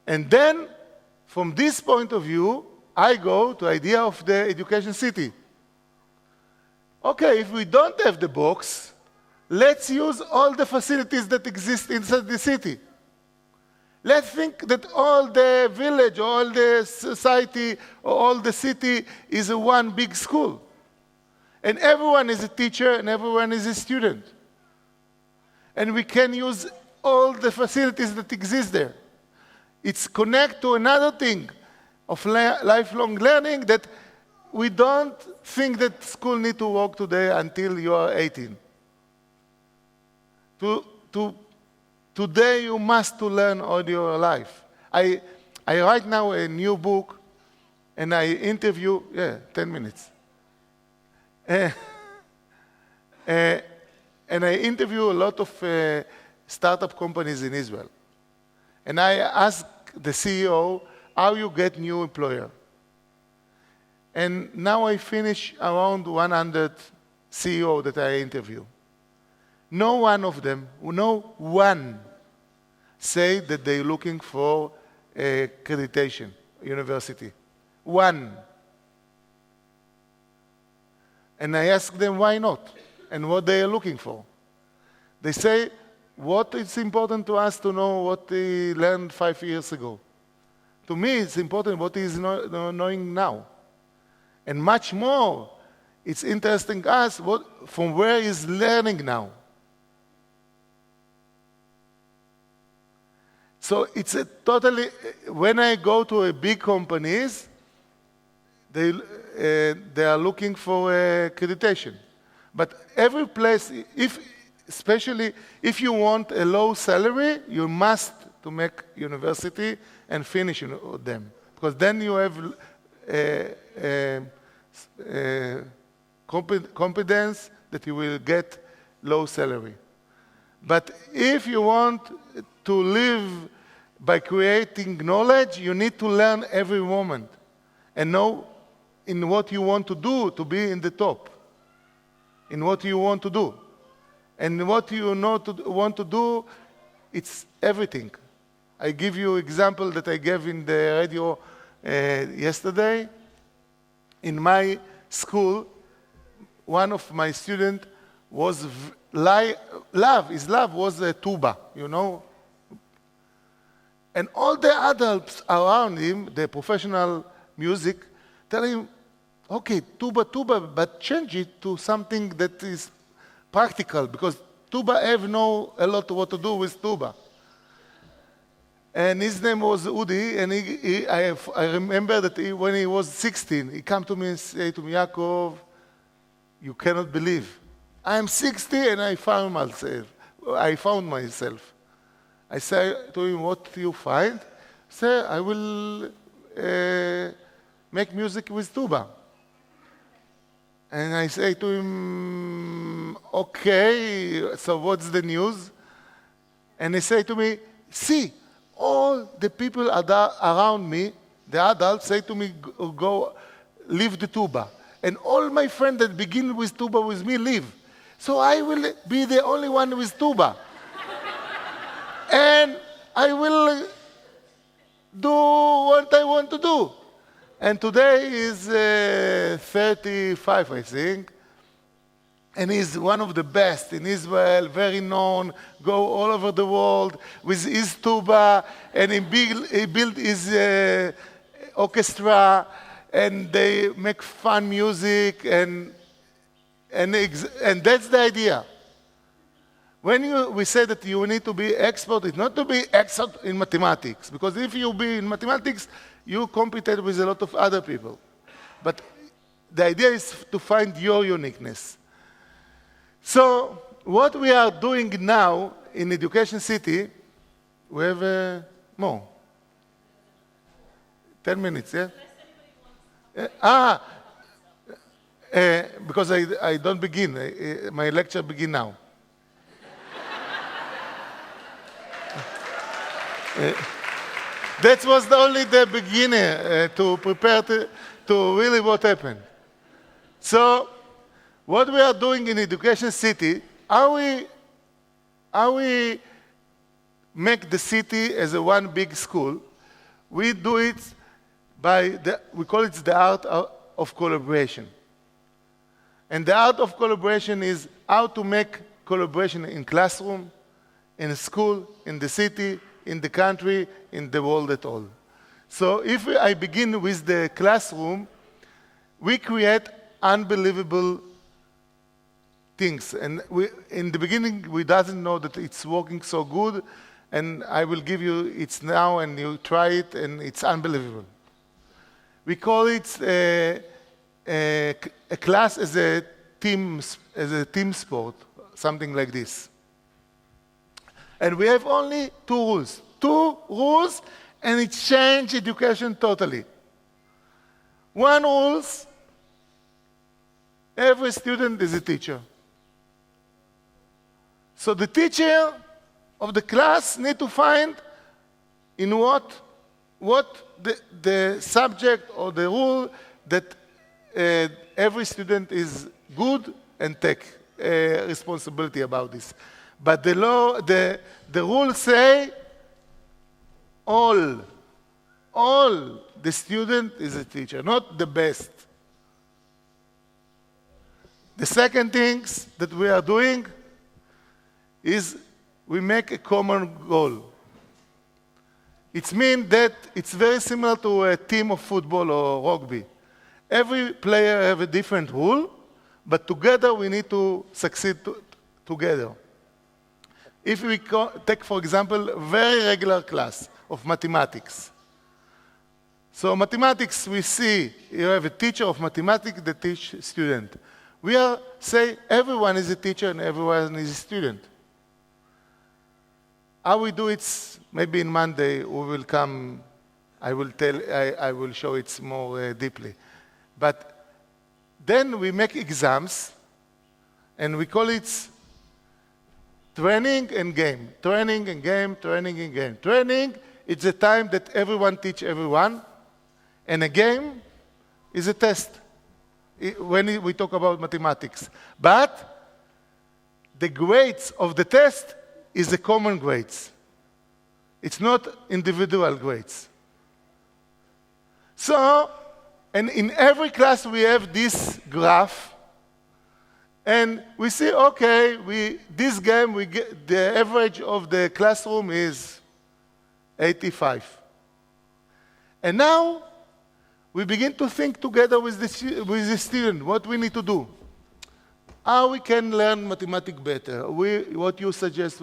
And then, from this point of view, I go to idea of the education city. Okay, if we don't have the box, let's use all the facilities that exist inside the city. Let's think that all the village, all the society, or all the city is a one big school. And everyone is a teacher and everyone is a student. And we can use all the facilities that exist there. It's connect to another thing of lifelong learning, that we don't think that school need to work today until you are 18. Today you must to learn all your life. I write now a new book, and I interview, 10 minutes. And I interview a lot of startup companies in Israel. And I ask the CEO, how you get new employer? And now I finish around 100 CEO that I interview. No one of them, no one, say that they're looking for accreditation, university. One. And I ask them why not, and what they are looking for. They say, what is important to us to know what they learned 5 years ago. To me, it's important what he is knowing now. And much more, it's interesting us from where he is learning now. So it's a totally, when I go to a big companies, they are looking for accreditation. But every place, especially if you want a low salary, you must to make university and finish them. Because then you have competence that you will get low salary. But if you want to live by creating knowledge, you need to learn every moment and know in what you want to do to be in the top, in what you want to do. And what you want to do, it's everything. I give you example that I gave in the radio yesterday. In my school, one of my students was his love was a tuba, you know. And all the adults around him, the professional music, tell him, okay, tuba, but change it to something that is practical, because tuba know a lot what to do with tuba. And his name was Udi, and I remember that when he was 16, he came to me and said to me, Yaacov, you cannot believe. I am 60 and I found myself. I said to him, what do you find? He said, I will make music with tuba. And I say to him, okay, so what's the news? And he said to me, see, all the people around me, the adults, say to me, go, leave the tuba. And all my friends that begin with tuba with me leave. So I will be the only one with tuba. And I will do what I want to do. And today he's 35, I think. And he's one of the best in Israel, very known, go all over the world with his tuba, and he built his orchestra, and they make fun music, and that's the idea. when we say that you need to be expert, it's not to be expert in mathematics, because if you be in mathematics, you compete with a lot of other people. But the idea is to find your uniqueness. So what we are doing now in Education City, we have more. 10 minutes, yeah? Because I don't begin. My lecture begin now. That was only the beginning to prepare to really what happened. So what we are doing in Education City, how we make the city as a one big school, we do it we call it the art of collaboration. And the art of collaboration is how to make collaboration in classroom, in school, in the city, in the country, in the world at all. So if I begin with the classroom, we create unbelievable things. And in the beginning, we doesn't know that it's working so good, and I will give you it's now, and you try it, and it's unbelievable. We call it a class as a team sport, something like this. And we have only two rules, and it changed education totally. One rule, every student is a teacher. So the teacher of the class need to find in what the subject or the rule that every student is good and take responsibility about this. But the rules say all the student is a teacher, not the best. The second thing that we are doing is we make a common goal. It means that it's very similar to a team of football or rugby. Every player has a different rule, but together we need to succeed together. If we take, for example, a very regular class of mathematics. So mathematics, we see you have a teacher of mathematics that teach student. We say everyone is a teacher and everyone is a student. How we do it, maybe in Monday we will come, I will show it more deeply. But then we make exams, and we call it training and game. Training and game, training and game. Training, it's a time that everyone teach everyone, and a game is a test when we talk about mathematics. But the grades of the test is the common grades. It's not individual grades. So, and in every class we have this graph, and we see, okay, this game, we get the average of the classroom is 85. And now we begin to think together with the student what we need to do. How we can learn mathematics better. What you suggest.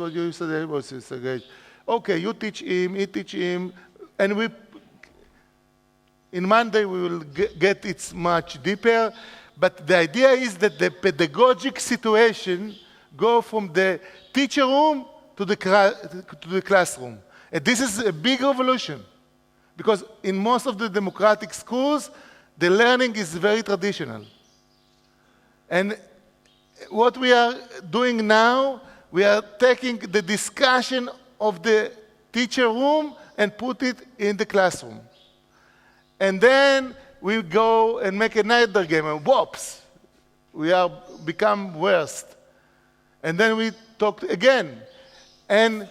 Okay, you teach him, he teach him, and in Monday we will get it much deeper. But the idea is that the pedagogic situation go from the teacher room to the classroom. And this is a big revolution, because in most of the democratic schools, the learning is very traditional. And what we are doing now, we are taking the discussion of the teacher room and put it in the classroom. And then we go and make another game, and whoops, we are become worst. And then we talk again. And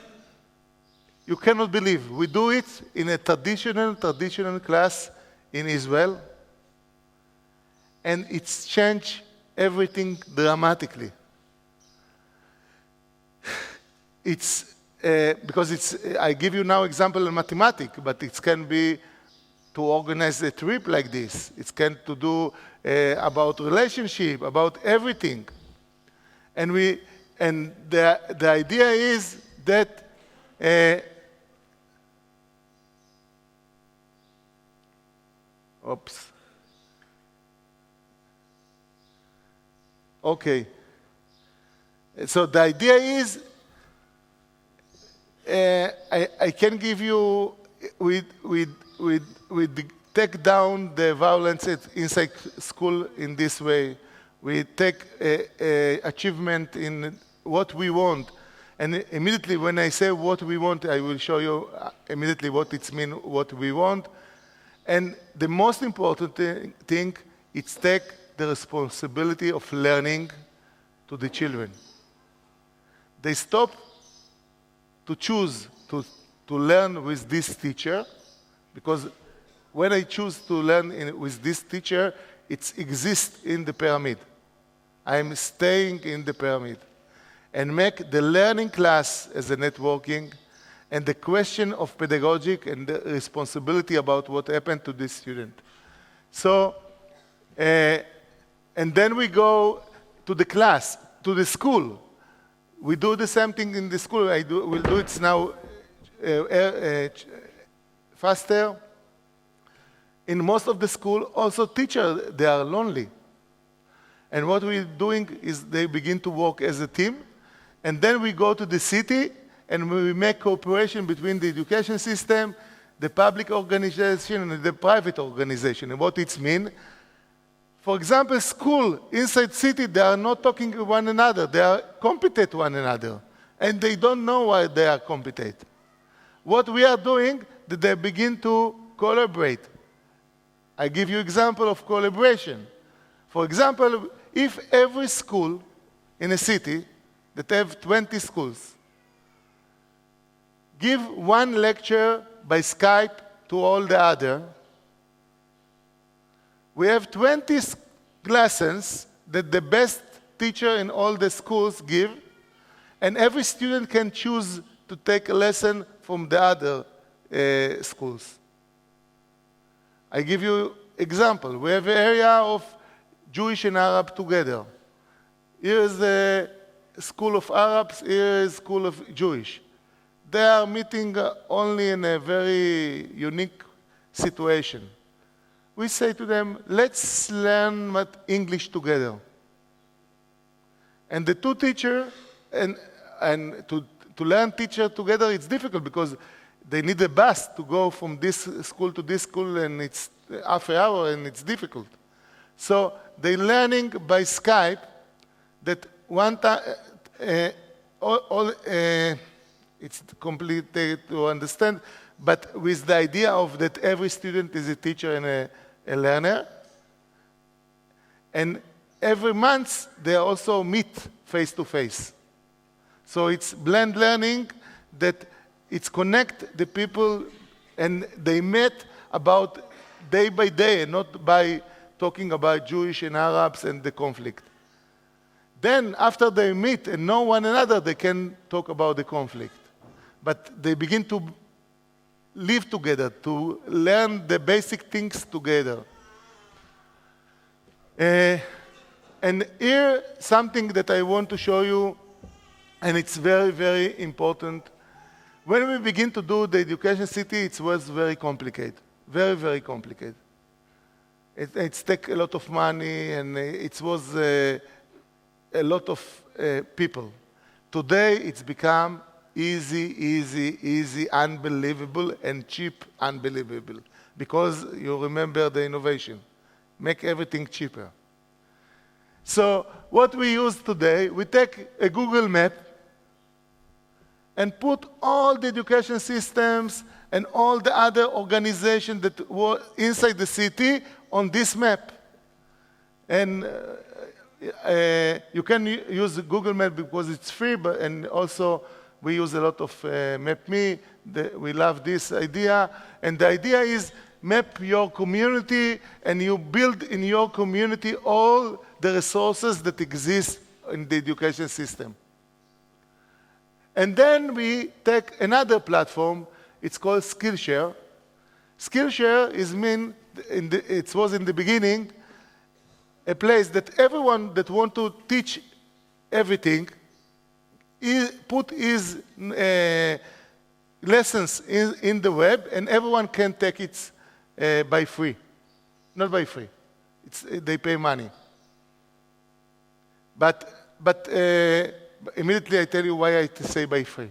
you cannot believe, we do it in a traditional class in Israel, and it's changed everything dramatically. It's because I give you now example in mathematics, but it can be to organize a trip like this. It can to do about relationship, about everything. And And the idea is that oops. Okay. So the idea is I can give you we take down the violence inside school in this way. We take achievement in what we want. And immediately when I say what we want, I will show you immediately what it means, what we want. And the most important thing is take the responsibility of learning to the children. They stop to choose to learn with this teacher, because when I choose to learn with this teacher, it exists in the pyramid. I'm staying in the pyramid. And make the learning class as a networking, and the question of pedagogic and the responsibility about what happened to this student. So, and then we go to the class, to the school. We do the same thing in the school. We'll do it now faster. In most of the school, also teachers, they are lonely. And what we're doing is they begin to work as a team, and then we go to the city, and we make cooperation between the education system, the public organization, and the private organization. And what it means, for example, school inside city, they are not talking to one another. They are competent to one another. And they don't know why they are competent. What we are doing, that they begin to collaborate. I give you example of collaboration. For example, if every school in a city that have 20 schools give one lecture by Skype to all the other, we have 20 lessons that the best teacher in all the schools give, and every student can choose to take a lesson from the other schools. I give you example. We have an area of Jewish and Arab together. Here is the School of Arabs, here is School of Jewish. They are meeting only in a very unique situation. We say to them, let's learn English together. And the two teachers, and to learn teacher together, it's difficult because they need a bus to go from this school to this school, and it's half an hour, and it's difficult. So they're learning by Skype that one time, it's complicated to understand, but with the idea of that every student is a teacher and a learner. And every month, they also meet face-to-face. So it's blend learning that it's connect the people, and they met about day by day, and not by talking about Jewish and Arabs and the conflict. Then, after they meet and know one another, they can talk about the conflict. But they begin to live together, to learn the basic things together. And here, something that I want to show you, and it's very, very important. When we begin to do the education city, it was very complicated, very, very complicated. It take a lot of money, and it was a lot of people. Today, it's become easy, unbelievable, and cheap, unbelievable. Because you remember the innovation. Make everything cheaper. So what we use today, we take a Google map and put all the education systems and all the other organizations that were inside the city on this map. And you can use the Google Map because it's free, and also we use a lot of MapMe. We love this idea. And the idea is map your community, and you build in your community all the resources that exist in the education system. And then we take another platform. It's called Skillshare. Skillshare it was in the beginning a place that everyone that want to teach everything put his lessons in the web, and everyone can take it by free. Not by free. They pay money. But immediately I tell you why I say by free.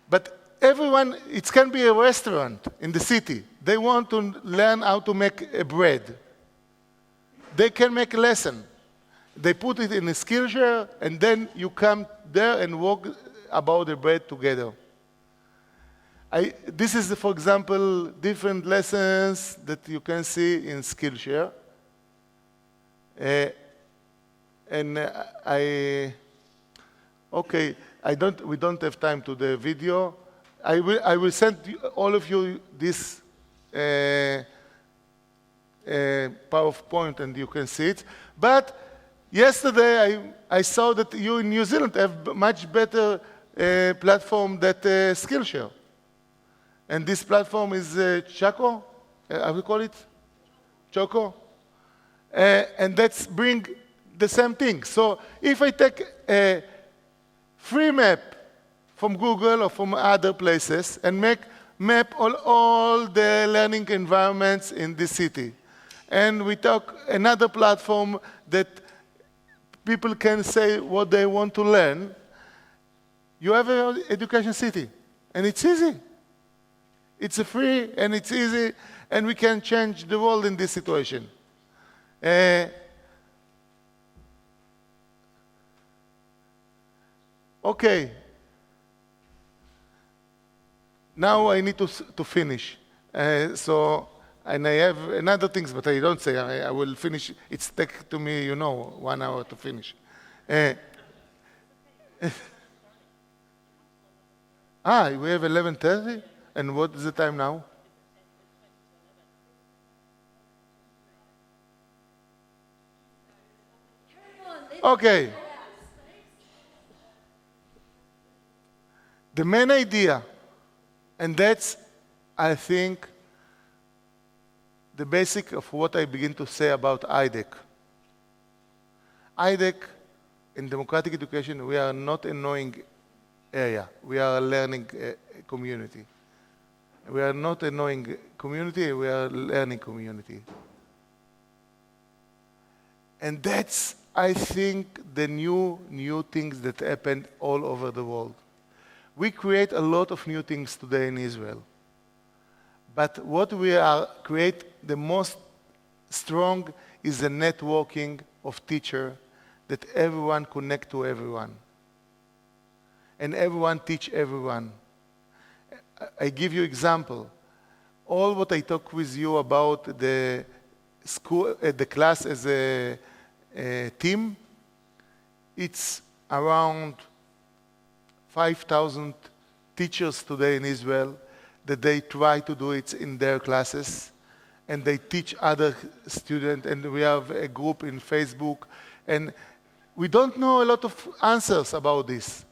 But everyone, it can be a restaurant in the city. They want to learn how to make a bread. They can make a lesson. They put it in a Skillshare, and then you come there and walk about the bread together. This is, for example, different lessons that you can see in Skillshare. We don't have time to the video. I will send all of you this PowerPoint, and you can see it. But yesterday I saw that you in New Zealand have much better platform than Skillshare. And this platform is Choco, how we call it? Choco. And that's bring the same thing. So if I take a free map from Google or from other places and map all the learning environments in the city, and we talk another platform that people can say what they want to learn, you have an education city, and it's easy. It's free, and it's easy, and we can change the world in this situation. Okay. Now I need to finish. And I have another things, but I don't say. I will finish. It's take to me, 1 hour to finish. We have 11:30? And what is the time now? Okay. The main idea, and that's, I think, the basic of what I begin to say about Idec. Idec, in democratic education, we are not a knowing area. We are a learning community. We are not a knowing community, we are a learning community. And that's, I think, the new things that happened all over the world. We create a lot of new things today in Israel. But what we are create the most strong is the networking of teacher, that everyone connect to everyone. And everyone teach everyone. I give you example. All what I talk with you about the school, the class as a team, it's around 5,000 teachers today in Israel that they try to do it in their classes, and they teach other students, and we have a group in Facebook, and we don't know a lot of answers about this.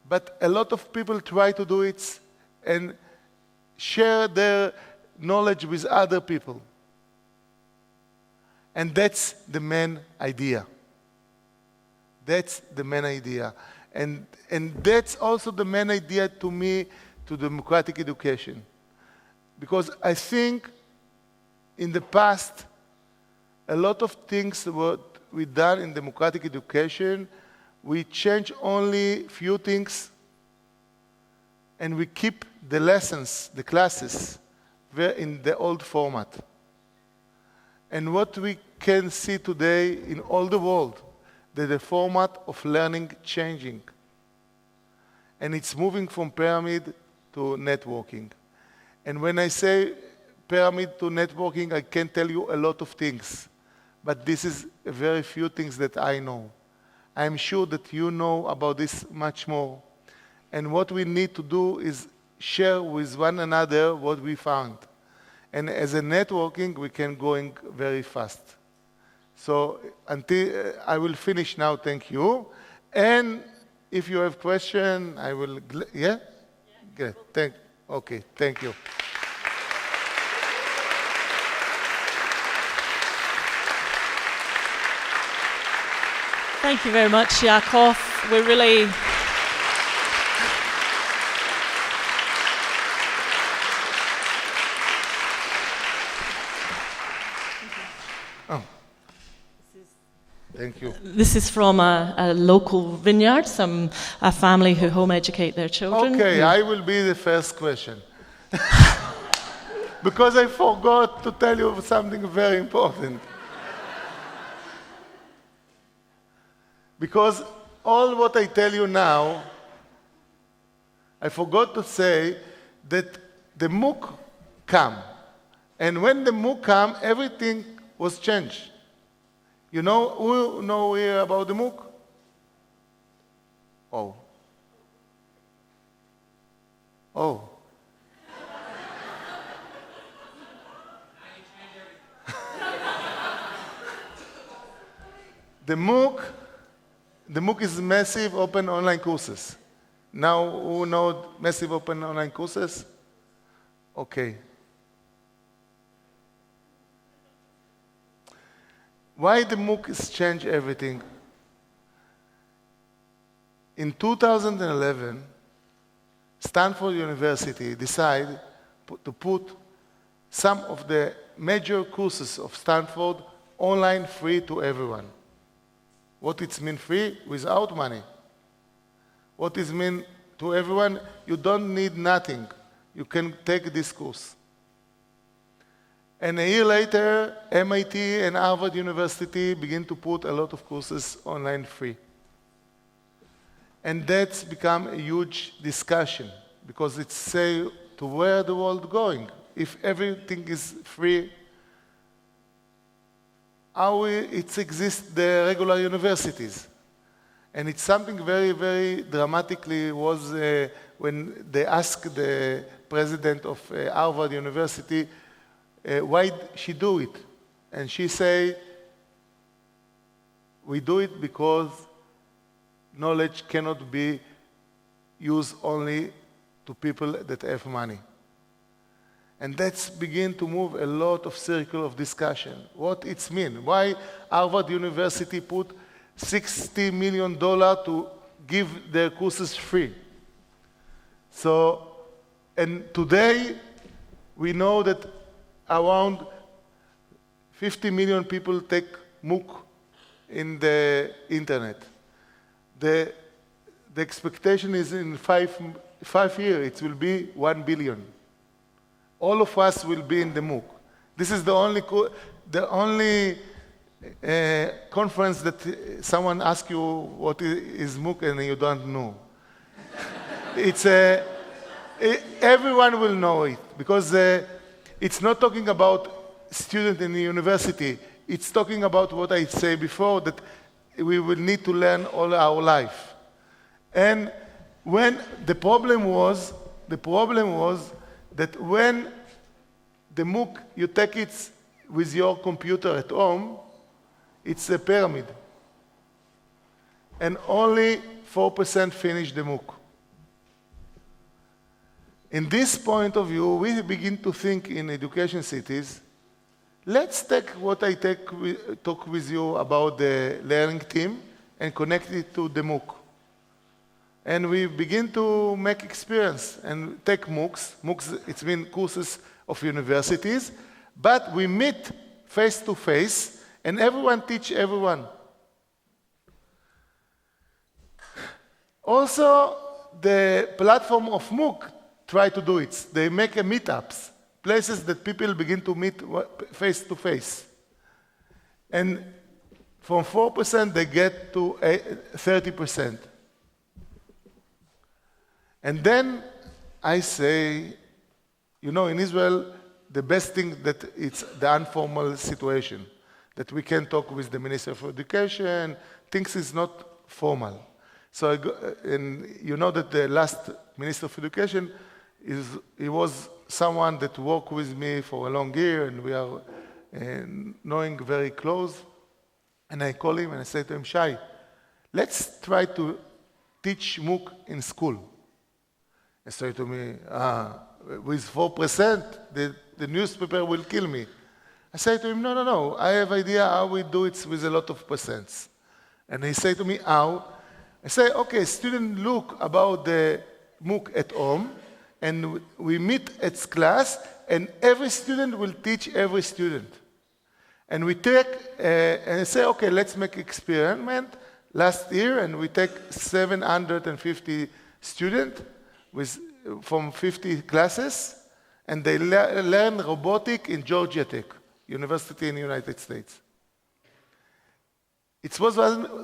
But a lot of people try to do it and share their knowledge with other people. And that's the main idea. That's the main idea. And that's also the main idea to me, to democratic education. Because I think in the past, a lot of things what we done in democratic education, we change only few things, and we keep the lessons, the classes, in the old format. And what we can see today in all the world, that the format of learning changing. And it's moving from pyramid to networking. And when I say pyramid to networking, I can tell you a lot of things. But this is very few things that I know. I'm sure that you know about this much more. And what we need to do is share with one another what we found. And as a networking, we can going very fast. So until I will finish now, thank you. And if you have question, I will, yeah? Good, okay, thank you. Thank you very much, Yaacov. We're really... Thank you. This is from a local vineyard, a family who home educate their children. Okay, I will be the first question. Because I forgot to tell you something very important. Because all what I tell you now, I forgot to say that the MOOC came. And when the MOOC came, everything was changed. You know, who know here about the MOOC? Oh. Oh. The MOOC is massive open online courses. Now, who know massive open online courses? Okay. Why the MOOCs change everything? In 2011, Stanford University decided to put some of the major courses of Stanford online free to everyone. What it means free? Without money. What it means to everyone? You don't need nothing. You can take this course. And a year later, MIT and Harvard University begin to put a lot of courses online free. And that's become a huge discussion because it's say to where the world going. If everything is free, how it exists the regular universities? And it's something very, very dramatically was when they asked the president of Harvard University, why she do it? And she say, we do it because knowledge cannot be used only to people that have money. And that's begin to move a lot of circle of discussion. What it mean? Why Harvard University put $60 million to give their courses free? So, and today we know that around 50 million people take MOOC in the internet. The expectation is in five years, it will be 1 billion. All of us will be in the MOOC. This is the only conference that someone asks you what is MOOC and you don't know. Everyone will know it because it's not talking about student in the university. It's talking about what I say before, that we will need to learn all our life. And when the problem was that when the MOOC, you take it with your computer at home, it's a pyramid. And only 4% finish the MOOC. In this point of view, we begin to think in education cities, let's take what I talk with you about the learning team and connect it to the MOOC. And we begin to make experience and take MOOCs. MOOCs, it's been courses of universities, but we meet face-to-face, and everyone teach everyone. Also, the platform of MOOC try to do it. They make a meetups, places that people begin to meet face-to-face. And from 4%, they get to 30%. And then I say, you know, in Israel, the best thing that it's the informal situation, that we can talk with the Minister of Education, things is not formal. So and you know that the last Minister of Education, he was someone that worked with me for a long year, and we are knowing very close. And I call him and I say to him, Shai, let's try to teach MOOC in school. He said to me, with 4%, the newspaper will kill me. I said to him, no, I have idea how we do it with a lot of percents. And they say to me, how? I say, okay, student look about the MOOC at home, and we meet at class, and every student will teach every student. And we take, and say, okay, let's make experiment last year, and we take 750 students from 50 classes, and they learn robotic in Georgia Tech, University in the United States. It was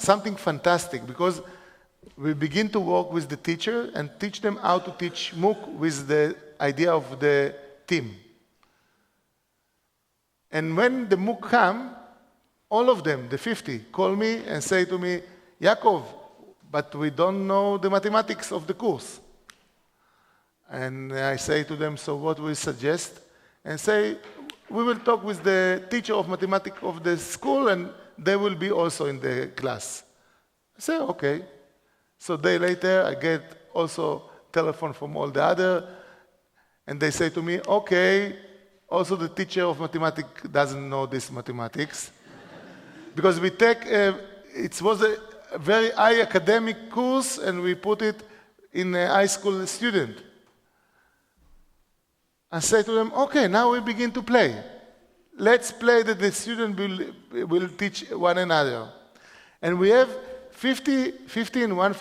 something fantastic because we begin to work with the teacher and teach them how to teach MOOC with the idea of the team. And when the MOOC come, all of them, the 50, call me and say to me, Yaacov, but we don't know the mathematics of the course. And I say to them, so what we suggest? And say, we will talk with the teacher of mathematics of the school, and they will be also in the class. I say, okay. So a day later, I get also telephone from all the other, and they say to me, okay, also the teacher of mathematics doesn't know this mathematics. Because we take, it was a very high academic course, and we put it in a high school student. I say to them, okay, now we begin to play. Let's play that the student will teach one another. And we have 50 and 15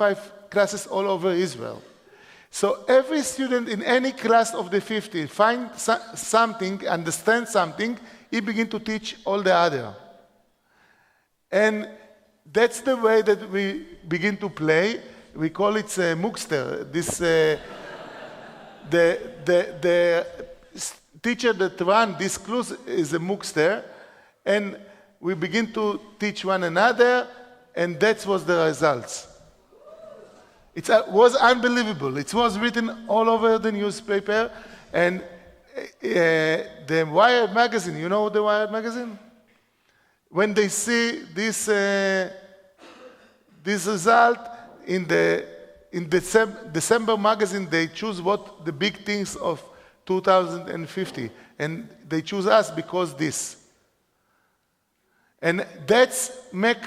classes all over Israel. So every student in any class of the 50 find something, understand something, he begin to teach all the other. And that's the way that we begin to play. We call it MOOCster. This, the teacher that runs this course is a MOOCster, and we begin to teach one another, and that was the results. It was unbelievable. It was written all over the newspaper, and the Wired magazine, you know the Wired magazine? When they see this result in December magazine, they choose what the big things of 2050, and they choose us because this. And that's make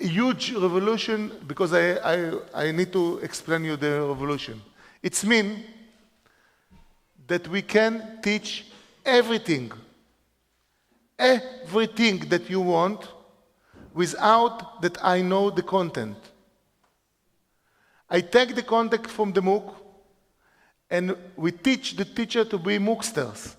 a huge revolution, because I need to explain you the revolution. It's mean that we can teach everything that you want without that I know the content. I take the content from the MOOC, and we teach the teacher to be MOOCsters.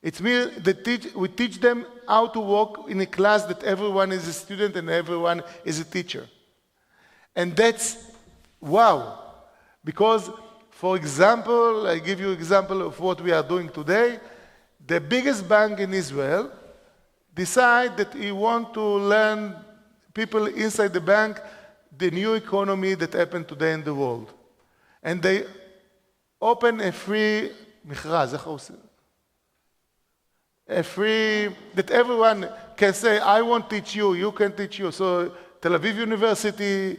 It means we teach them how to work in a class that everyone is a student and everyone is a teacher. And that's wow. Because, for example, I give you an example of what we are doing today. The biggest bank in Israel decide that he want to learn people inside the bank the new economy that happened today in the world. And they open a free מכרז, איך עושים? A free, that everyone can say, I won't teach you, you can teach you. So Tel Aviv University,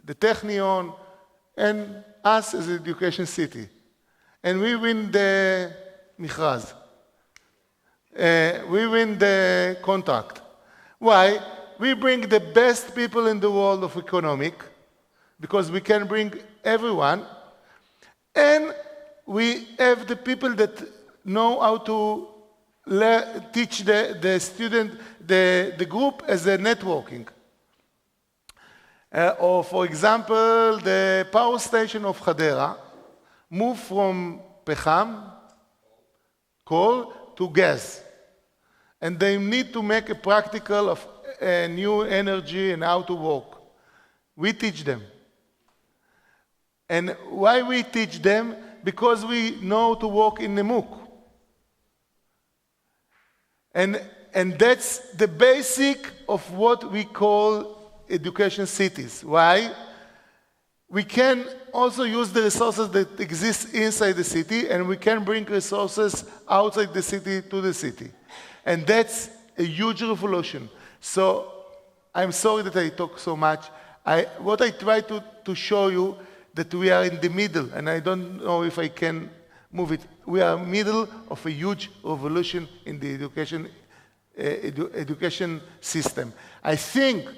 the Technion, and us as an education city. And we win the מכרז. We win the contract. Why? We bring the best people in the world of economic, because we can bring everyone, and we have the people that know how to teach the student, the group as a networking. Or for example, the power station of Hadera moved from peham, coal, to gas. And they need to make a practical of new energy and how to work. We teach them. And why we teach them? Because we know to work in the MOOC. And that's the basic of what we call education cities. Why? We can also use the resources that exist inside the city, and we can bring resources outside the city to the city. And that's a huge revolution. So I'm sorry that I talk so much. What I try to show you, that we are in the middle, and I don't know if I can move it. We are middle of a huge revolution in the education system. I think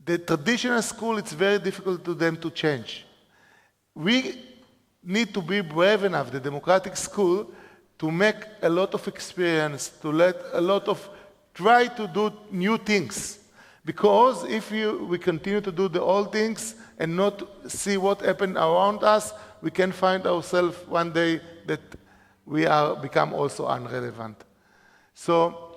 the traditional school, it's very difficult to them to change. We need to be brave enough, the democratic school, to make a lot of experience, to let a lot of, try to do new things. Because if we continue to do the old things and not see what happened around us, we can find ourselves one day that we are become also irrelevant. So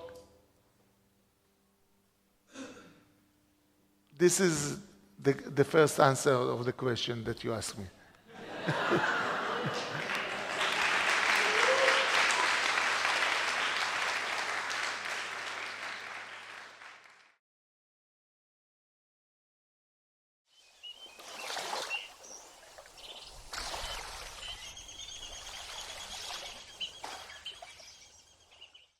this is the first answer of the question that you asked me.